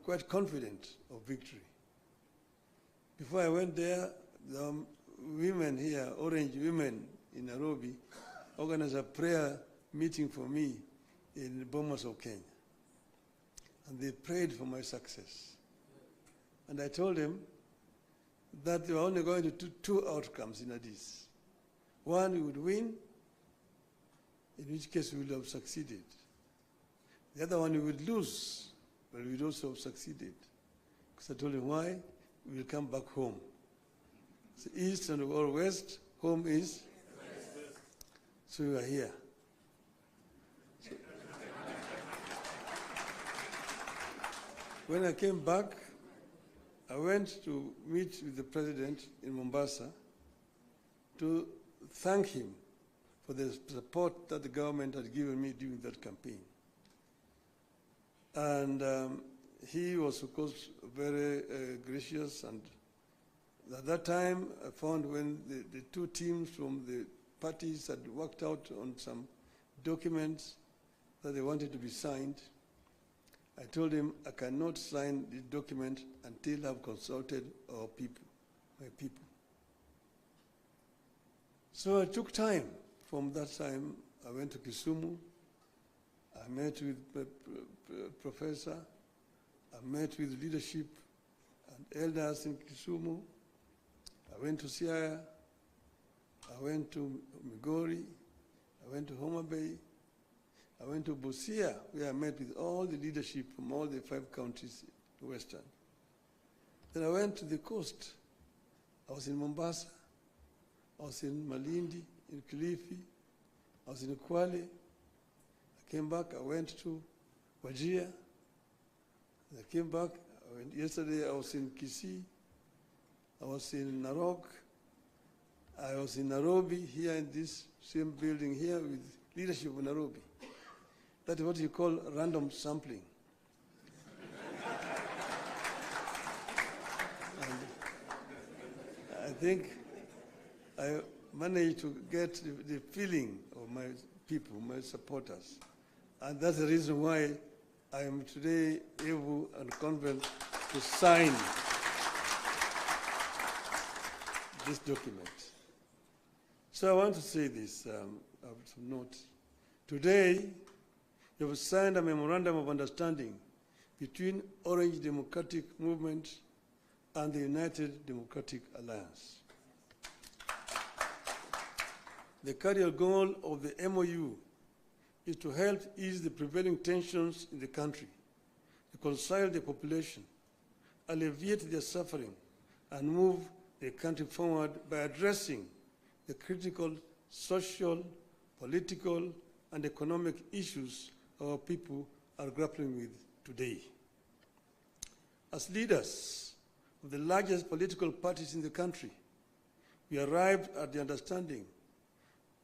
quite confident of victory. Before I went there, the women here, Orange women in Nairobi, organized a prayer meeting for me in Bomas of Kenya. And they prayed for my success. And I told them that they were only going to do two outcomes in Addis. One, we would win, in which case we would have succeeded. The other one we would lose, but we would also have succeeded. Because I told him why, we will come back home. So east and or west, home is west. So we are here. So when I came back, I went to meet with the president in Mombasa to thank him for the support that the government had given me during that campaign. And he was, of course, very gracious, and at that time, I found when the two teams from the parties had worked out on some documents that they wanted to be signed, I told him I cannot sign the document until I've consulted our people, my people. So I took time. From that time, I went to Kisumu. I met with the professor. I met with leadership and elders in Kisumu. I went to Siaya. I went to Migori. I went to Homa Bay. I went to Busia, where I met with all the leadership from all the 5 counties in Western. Then I went to the coast. I was in Mombasa. I was in Malindi, in Kilifi. I was in Kwale. I came back. I went to Wajir. I came back. Yesterday I was in Kisii. I was in Narok. I was in Nairobi, here in this same building here with leadership of Nairobi. That is what you call random sampling. And I think I managed to get the feeling of my people, my supporters. And that's the reason why I am today able and confident to sign this document. So I want to say this, I have some notes. Today, you have signed a memorandum of understanding between Orange Democratic Movement and the United Democratic Alliance. The carrier goal of the MOU is to help ease the prevailing tensions in the country, reconcile the population, alleviate their suffering, and move the country forward by addressing the critical social, political, and economic issues our people are grappling with today. As leaders of the largest political parties in the country, we arrived at the understanding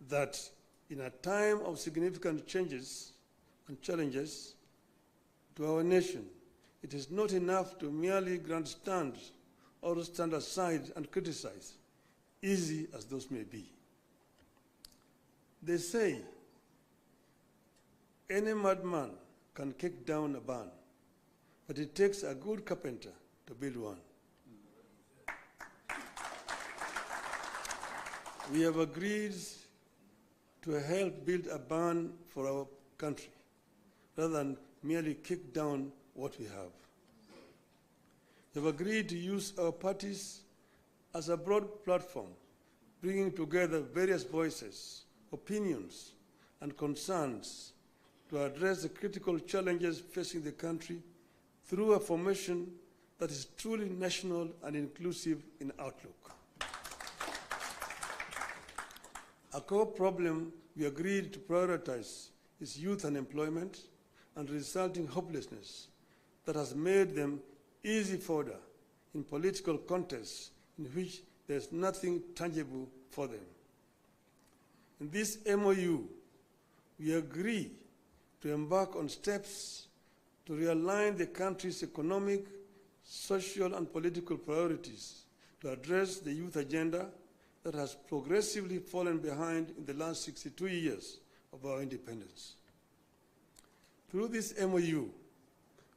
that in a time of significant changes and challenges to our nation, it is not enough to merely grandstand or stand aside and criticize, easy as those may be. They say, any madman can kick down a barn, but it takes a good carpenter to build one. We have agreed to help build a barn for our country, rather than merely kick down what we have. We have agreed to use our parties as a broad platform, bringing together various voices, opinions, and concerns to address the critical challenges facing the country through a formation that is truly national and inclusive in outlook. A core problem we agreed to prioritize is youth unemployment and resulting hopelessness that has made them easy fodder in political contests in which there is nothing tangible for them. In this MOU, we agree to embark on steps to realign the country's economic, social, and political priorities to address the youth agenda that has progressively fallen behind in the last 62 years of our independence. Through this MOU,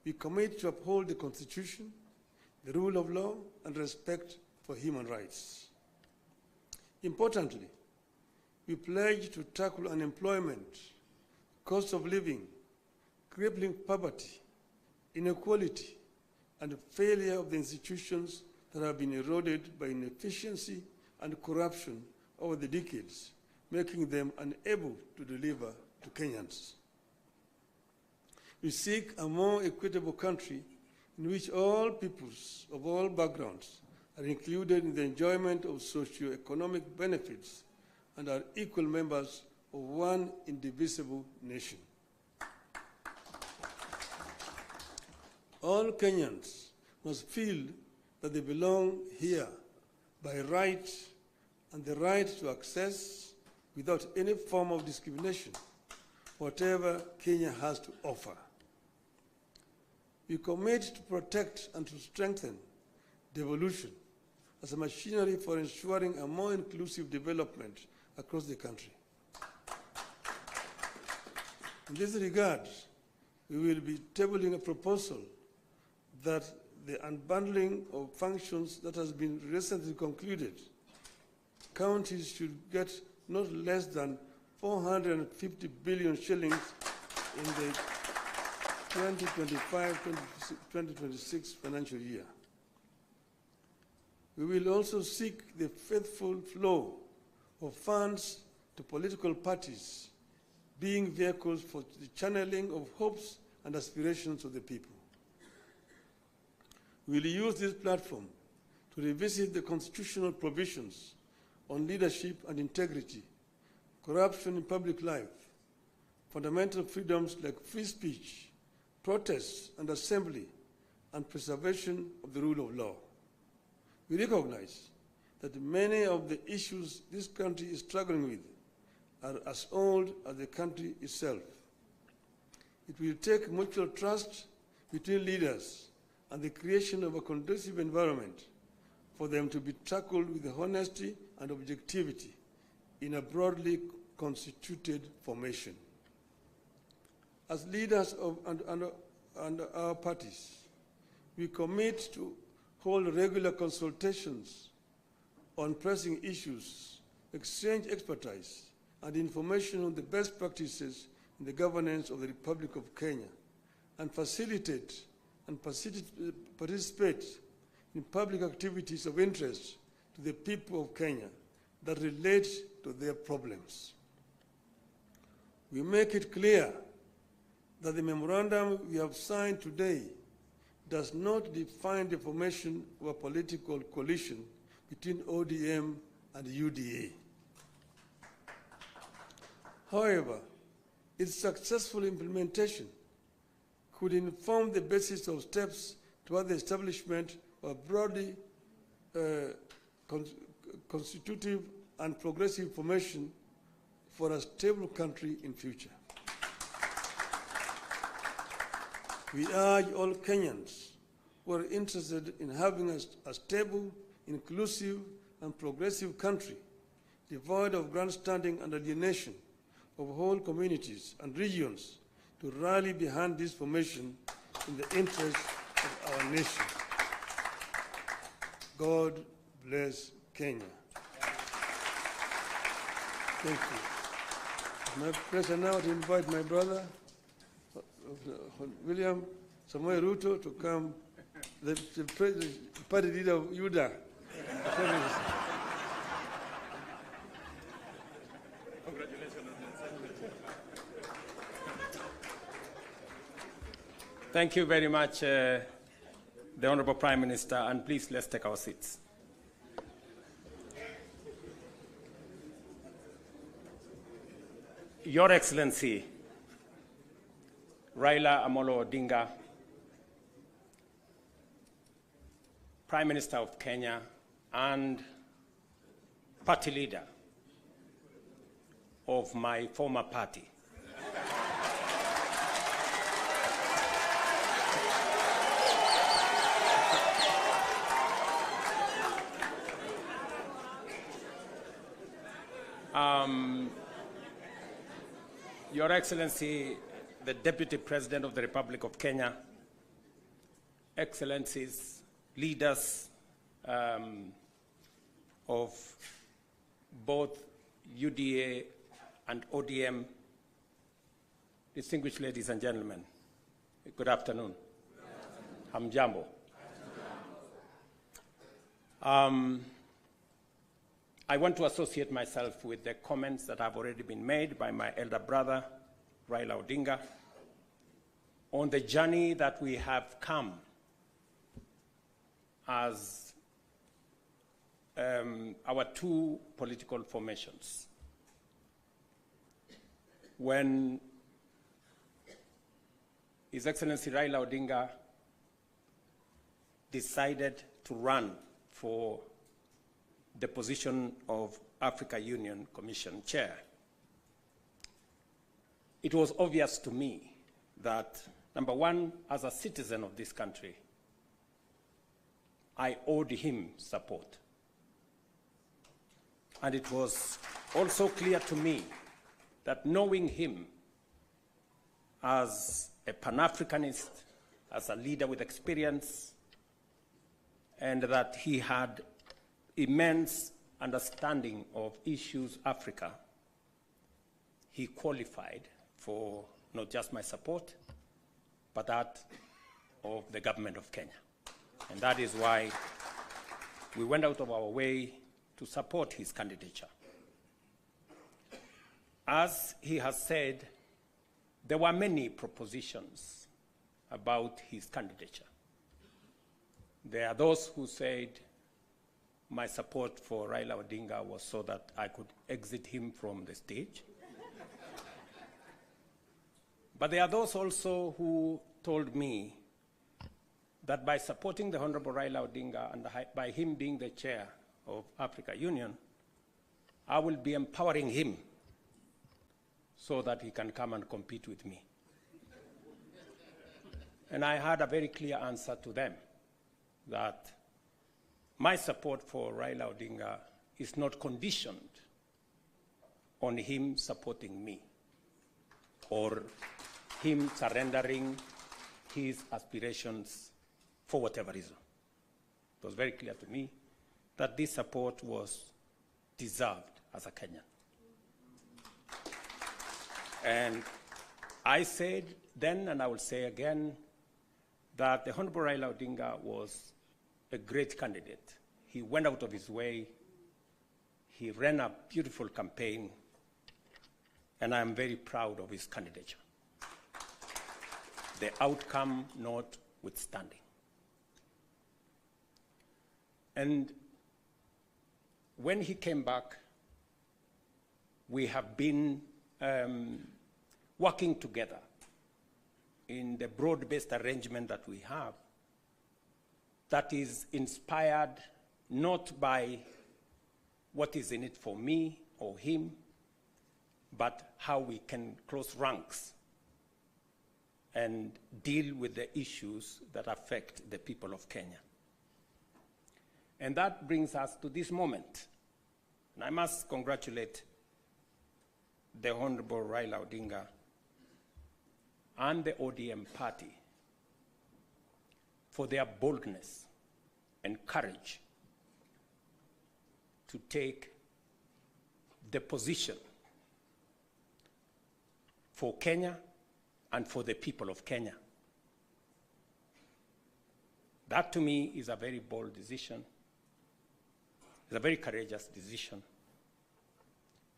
we commit to uphold the Constitution, the rule of law, and respect for human rights. Importantly, we pledge to tackle unemployment, cost of living, crippling poverty, inequality, and failure of the institutions that have been eroded by inefficiency and corruption over the decades, making them unable to deliver to Kenyans. We seek a more equitable country in which all peoples of all backgrounds are included in the enjoyment of socio-economic benefits and are equal members of one indivisible nation. All Kenyans must feel that they belong here by right and the right to access, without any form of discrimination, whatever Kenya has to offer. We commit to protect and to strengthen devolution as a machinery for ensuring a more inclusive development across the country. In this regard, we will be tabling a proposal that the unbundling of functions that has been recently concluded, counties should get not less than 450 billion shillings in the 2025-2026 financial year. We will also seek the faithful flow of funds to political parties, being vehicles for the channeling of hopes and aspirations of the people. We will use this platform to revisit the constitutional provisions on leadership and integrity, corruption in public life, fundamental freedoms like free speech, protest and assembly, and preservation of the rule of law. We recognize that many of the issues this country is struggling with are as old as the country itself. It will take mutual trust between leaders and the creation of a conducive environment for them to be tackled with honesty and objectivity in a broadly constituted formation. As leaders of and our parties, we commit to hold regular consultations on pressing issues, exchange expertise and information on the best practices in the governance of the Republic of Kenya, and facilitate and participate in public activities of interest to the people of Kenya that relate to their problems. We make it clear that the memorandum we have signed today does not define the formation of a political coalition between ODM and UDA. However, its successful implementation could inform the basis of steps toward the establishment of a broadly constitutive and progressive formation for a stable country in future. We urge all Kenyans who are interested in having a stable, inclusive, and progressive country, devoid of grandstanding and alienation of whole communities and regions, to rally behind this formation in the interest of our nation. God bless Kenya. Thank you. My pleasure now to invite my brother, William Ruto, to come, the party leader of UDA. Thank you very much, the Honorable Prime Minister, and please let's take our seats. Your Excellency, Raila Odinga, Prime Minister of Kenya and party leader of my former party. Your Excellency, the Deputy President of the Republic of Kenya, Excellencies, leaders of both UDA and ODM, distinguished ladies and gentlemen, good afternoon. Hamjambo. I want to associate myself with the comments that have already been made by my elder brother, Raila Odinga, on the journey that we have come as our two political formations. When His Excellency Raila Odinga decided to run for the position of Africa Union Commission Chair, it was obvious to me that Number one, as a citizen of this country, I owed him support. And it was also clear to me that knowing him as a Pan-Africanist, as a leader with experience, and that he had immense understanding of issues Africa, he qualified for not just my support, but that of the government of Kenya. And that is why we went out of our way to support his candidature. As he has said, there were many propositions about his candidature. There are those who said my support for Raila Odinga was so that I could exit him from the stage. But there are those also who told me that by supporting the Honorable Raila Odinga and by him being the chair of Africa Union, I will be empowering him so that he can come and compete with me. And I had a very clear answer to them, that my support for Raila Odinga is not conditioned on him supporting me or him surrendering his aspirations for whatever reason. It was very clear to me that this support was deserved as a Kenyan. And I said then, and I will say again, that the Honorable Raila Odinga was a great candidate. He went out of his way. He ran a beautiful campaign, and I am very proud of his candidature. The outcome notwithstanding. And when he came back, we have been working together in the broad-based arrangement that we have that is inspired not by what is in it for me or him, but how we can close ranks and deal with the issues that affect the people of Kenya. And that brings us to this moment. And I must congratulate the Honorable Raila Odinga and the ODM party for their boldness and courage to take the position for Kenya and for the people of Kenya. That to me is a very bold decision. It's a very courageous decision.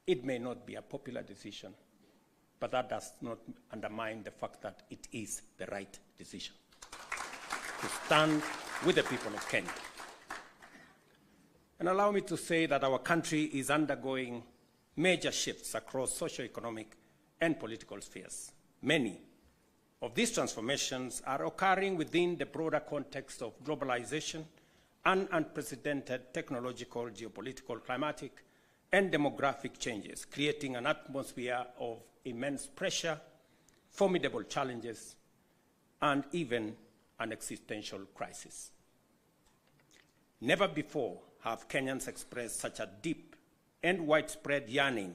It may not be a popular decision, but that does not undermine the fact that it is the right decision to stand with the people of Kenya. And allow me to say that our country is undergoing major shifts across socio-economic and political spheres. Many of these transformations are occurring within the broader context of globalization and unprecedented technological, geopolitical, climatic, and demographic changes, creating an atmosphere of immense pressure, formidable challenges, and even an existential crisis. Never before have Kenyans expressed such a deep and widespread yearning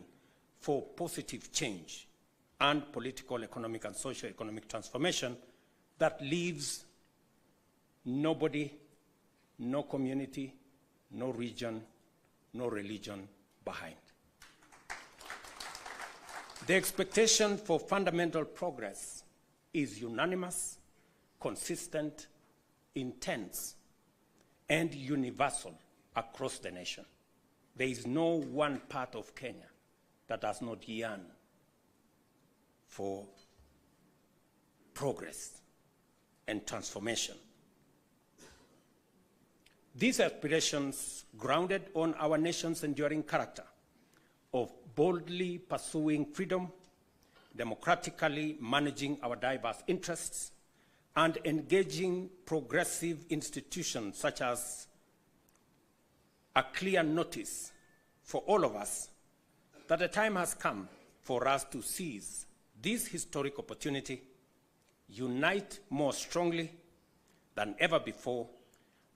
for positive change and political, economic, and socio-economic transformation that leaves nobody, no community, no region, no religion behind. The expectation for fundamental progress is unanimous, consistent, intense, and universal across the nation. There is no one part of Kenya that does not yearn for progress and transformation. These aspirations, grounded on our nation's enduring character of boldly pursuing freedom, democratically managing our diverse interests, and engaging progressive institutions such as a clear notice for all of us that the time has come for us to seize this historic opportunity unite more strongly than ever before,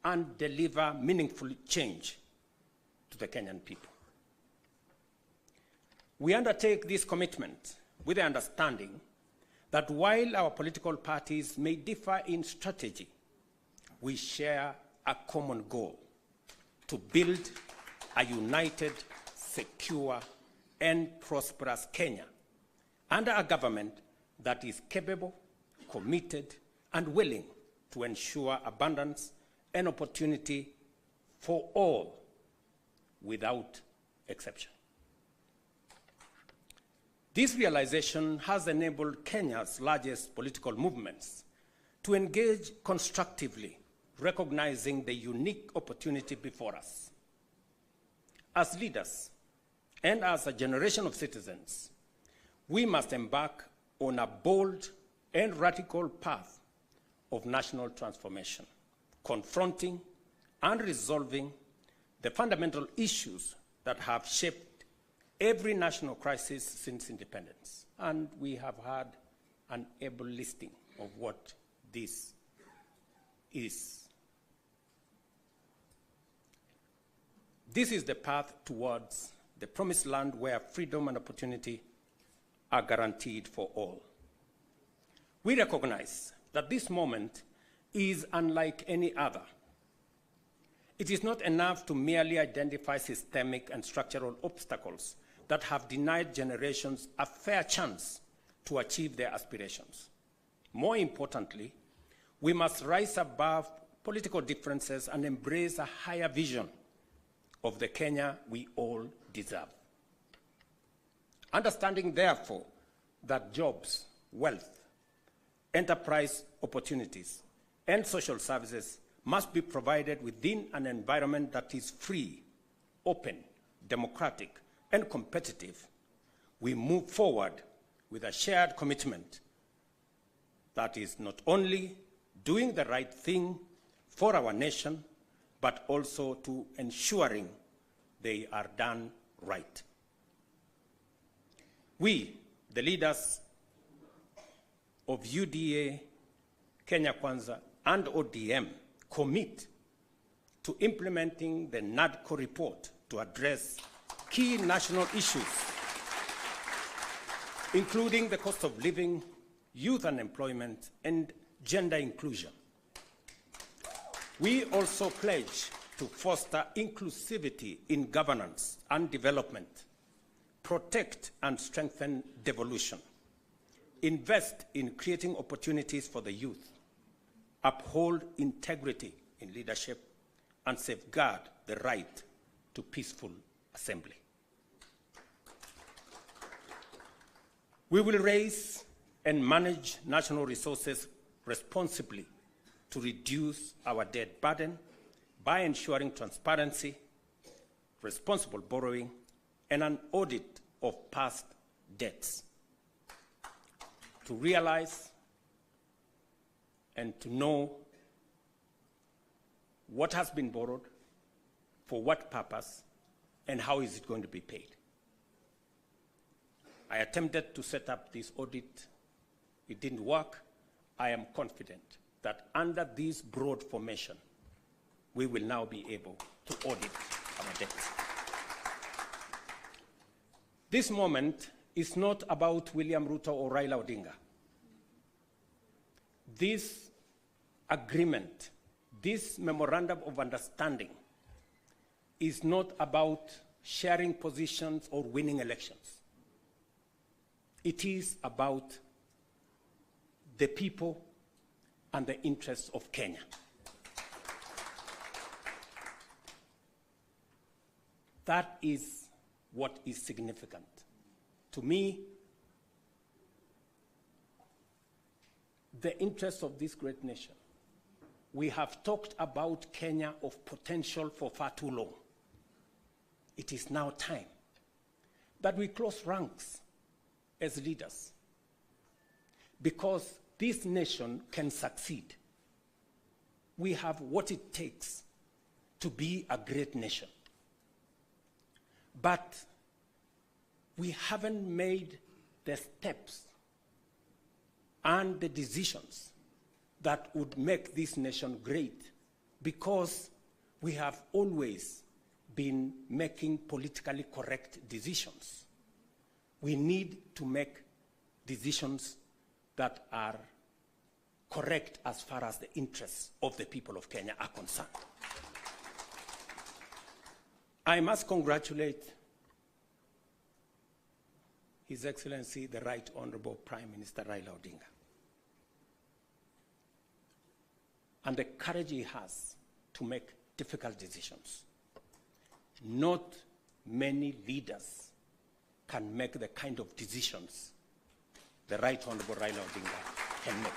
and deliver meaningful change to the Kenyan people. We undertake this commitment with the understanding that while our political parties may differ in strategy, we share a common goal: to build a united, secure, and prosperous Kenya under a government that is capable, committed, and willing to ensure abundance and opportunity for all without exception. This realization has enabled Kenya's largest political movements to engage constructively, recognizing the unique opportunity before us. As leaders and as a generation of citizens, we must embark on a bold and radical path of national transformation, confronting and resolving the fundamental issues that have shaped every national crisis since independence. And we have had an able listing of what this is. This is the path towards the promised land where freedom and opportunity are guaranteed for all. We recognize that this moment is unlike any other. It is not enough to merely identify systemic and structural obstacles that have denied generations a fair chance to achieve their aspirations. More importantly, we must rise above political differences and embrace a higher vision of the Kenya we all deserve. Understanding, therefore, that jobs, wealth, enterprise opportunities, and social services must be provided within an environment that is free, open, democratic, and competitive, we move forward with a shared commitment that is not only doing the right thing for our nation, but also to ensuring they are done right. We, the leaders of UDA, Kenya Kwanza, and ODM, commit to implementing the NADCO report to address key national issues, including the cost of living, youth unemployment, and gender inclusion. We also pledge to foster inclusivity in governance and development, protect and strengthen devolution, invest in creating opportunities for the youth, uphold integrity in leadership, and safeguard the right to peaceful assembly. We will raise and manage national resources responsibly to reduce our debt burden by ensuring transparency, responsible borrowing, and an audit of past debts. To realize and to know what has been borrowed, for what purpose, and how is it going to be paid. I attempted to set up this audit. It didn't work. I am confident that under this broad formation, we will now be able to audit our debts. This moment is not about William Ruto or Raila Odinga. This agreement, this memorandum of understanding, is not about sharing positions or winning elections. It is about the people and the interests of Kenya. That is what is significant. To me, the interests of this great nation. We have talked about Kenya of potential for far too long. It is now time that we close ranks as leaders, because this nation can succeed. We have what it takes to be a great nation. But we haven't made the steps and the decisions that would make this nation great, because we have always been making politically correct decisions. We need to make decisions that are correct as far as the interests of the people of Kenya are concerned. I must congratulate His Excellency, the Right Honorable Prime Minister Raila Odinga, and the courage he has to make difficult decisions. Not many leaders can make the kind of decisions the Right Honorable Raila Odinga can make.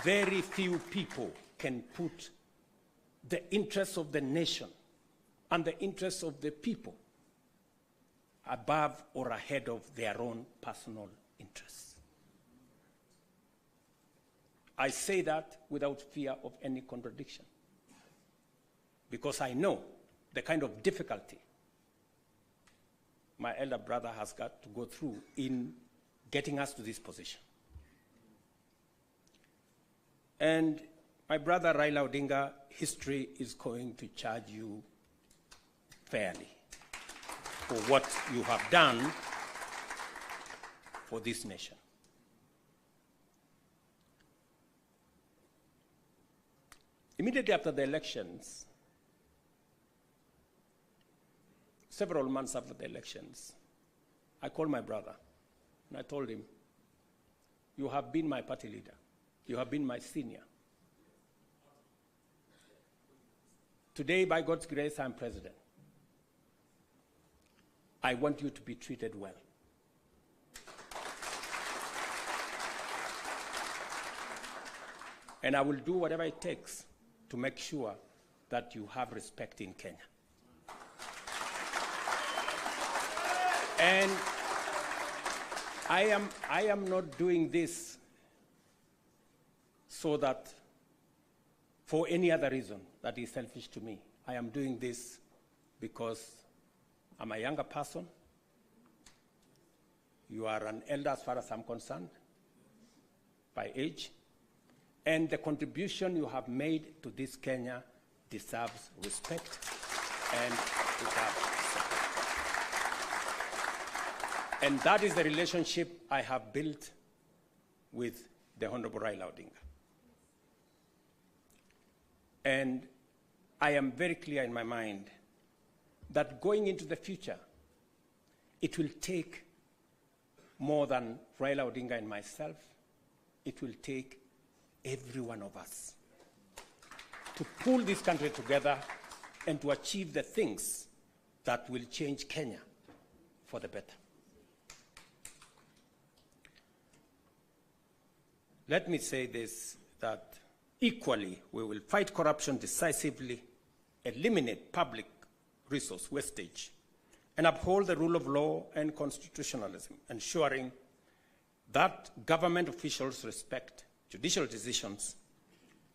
Very few people can put the interests of the nation and the interests of the people above or ahead of their own personal interests. I say that without fear of any contradiction, because I know the kind of difficulty my elder brother has got to go through in getting us to this position. And my brother Raila Odinga, history is going to charge you fairly for what you have done for this nation. Immediately after the elections, several months after the elections, I called my brother and I told him, you have been my party leader. You have been my senior. Today, by God's grace, I'm president. I want you to be treated well. And I will do whatever it takes to make sure that you have respect in Kenya. And I am not doing this so that for any other reason that is selfish to me. I am doing this because I'm a younger person. You are an elder as far as I'm concerned, by age. And the contribution you have made to this Kenya deserves respect and deserves support. And that is the relationship I have built with the Honorable Raila Odinga. And I am very clear in my mind that going into the future, it will take more than Raila Odinga and myself. It will take every one of us to pull this country together and to achieve the things that will change Kenya for the better. Let me say this, that equally we will fight corruption decisively, eliminate public resource wastage, and uphold the rule of law and constitutionalism, ensuring that government officials respect judicial decisions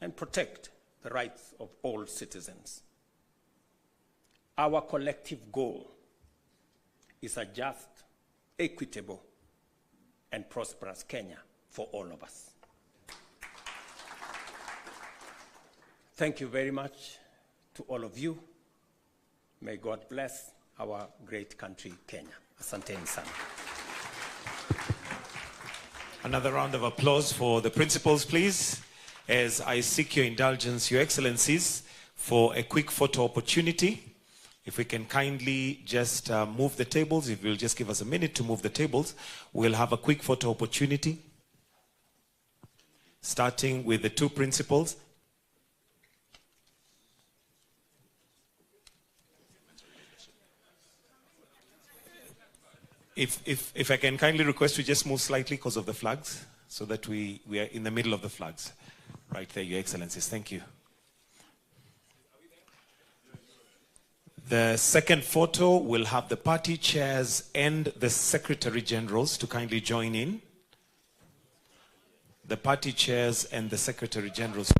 and protect the rights of all citizens. Our collective goal is a just, equitable, and prosperous Kenya for all of us. Thank you very much to all of you. May God bless our great country, Kenya. Asanteni sana. Another round of applause for the principals, please, as I seek your indulgence, Your Excellencies, for a quick photo opportunity. If we can kindly just move the tables, if you'll just give us a minute to move the tables, we'll have a quick photo opportunity, starting with the two principals. If I can kindly request you just move slightly because of the flags, so that we are in the middle of the flags. Right there, Your Excellencies. Thank you. The second photo will have the party chairs and the Secretary Generals to kindly join in. The party chairs and the Secretary Generals.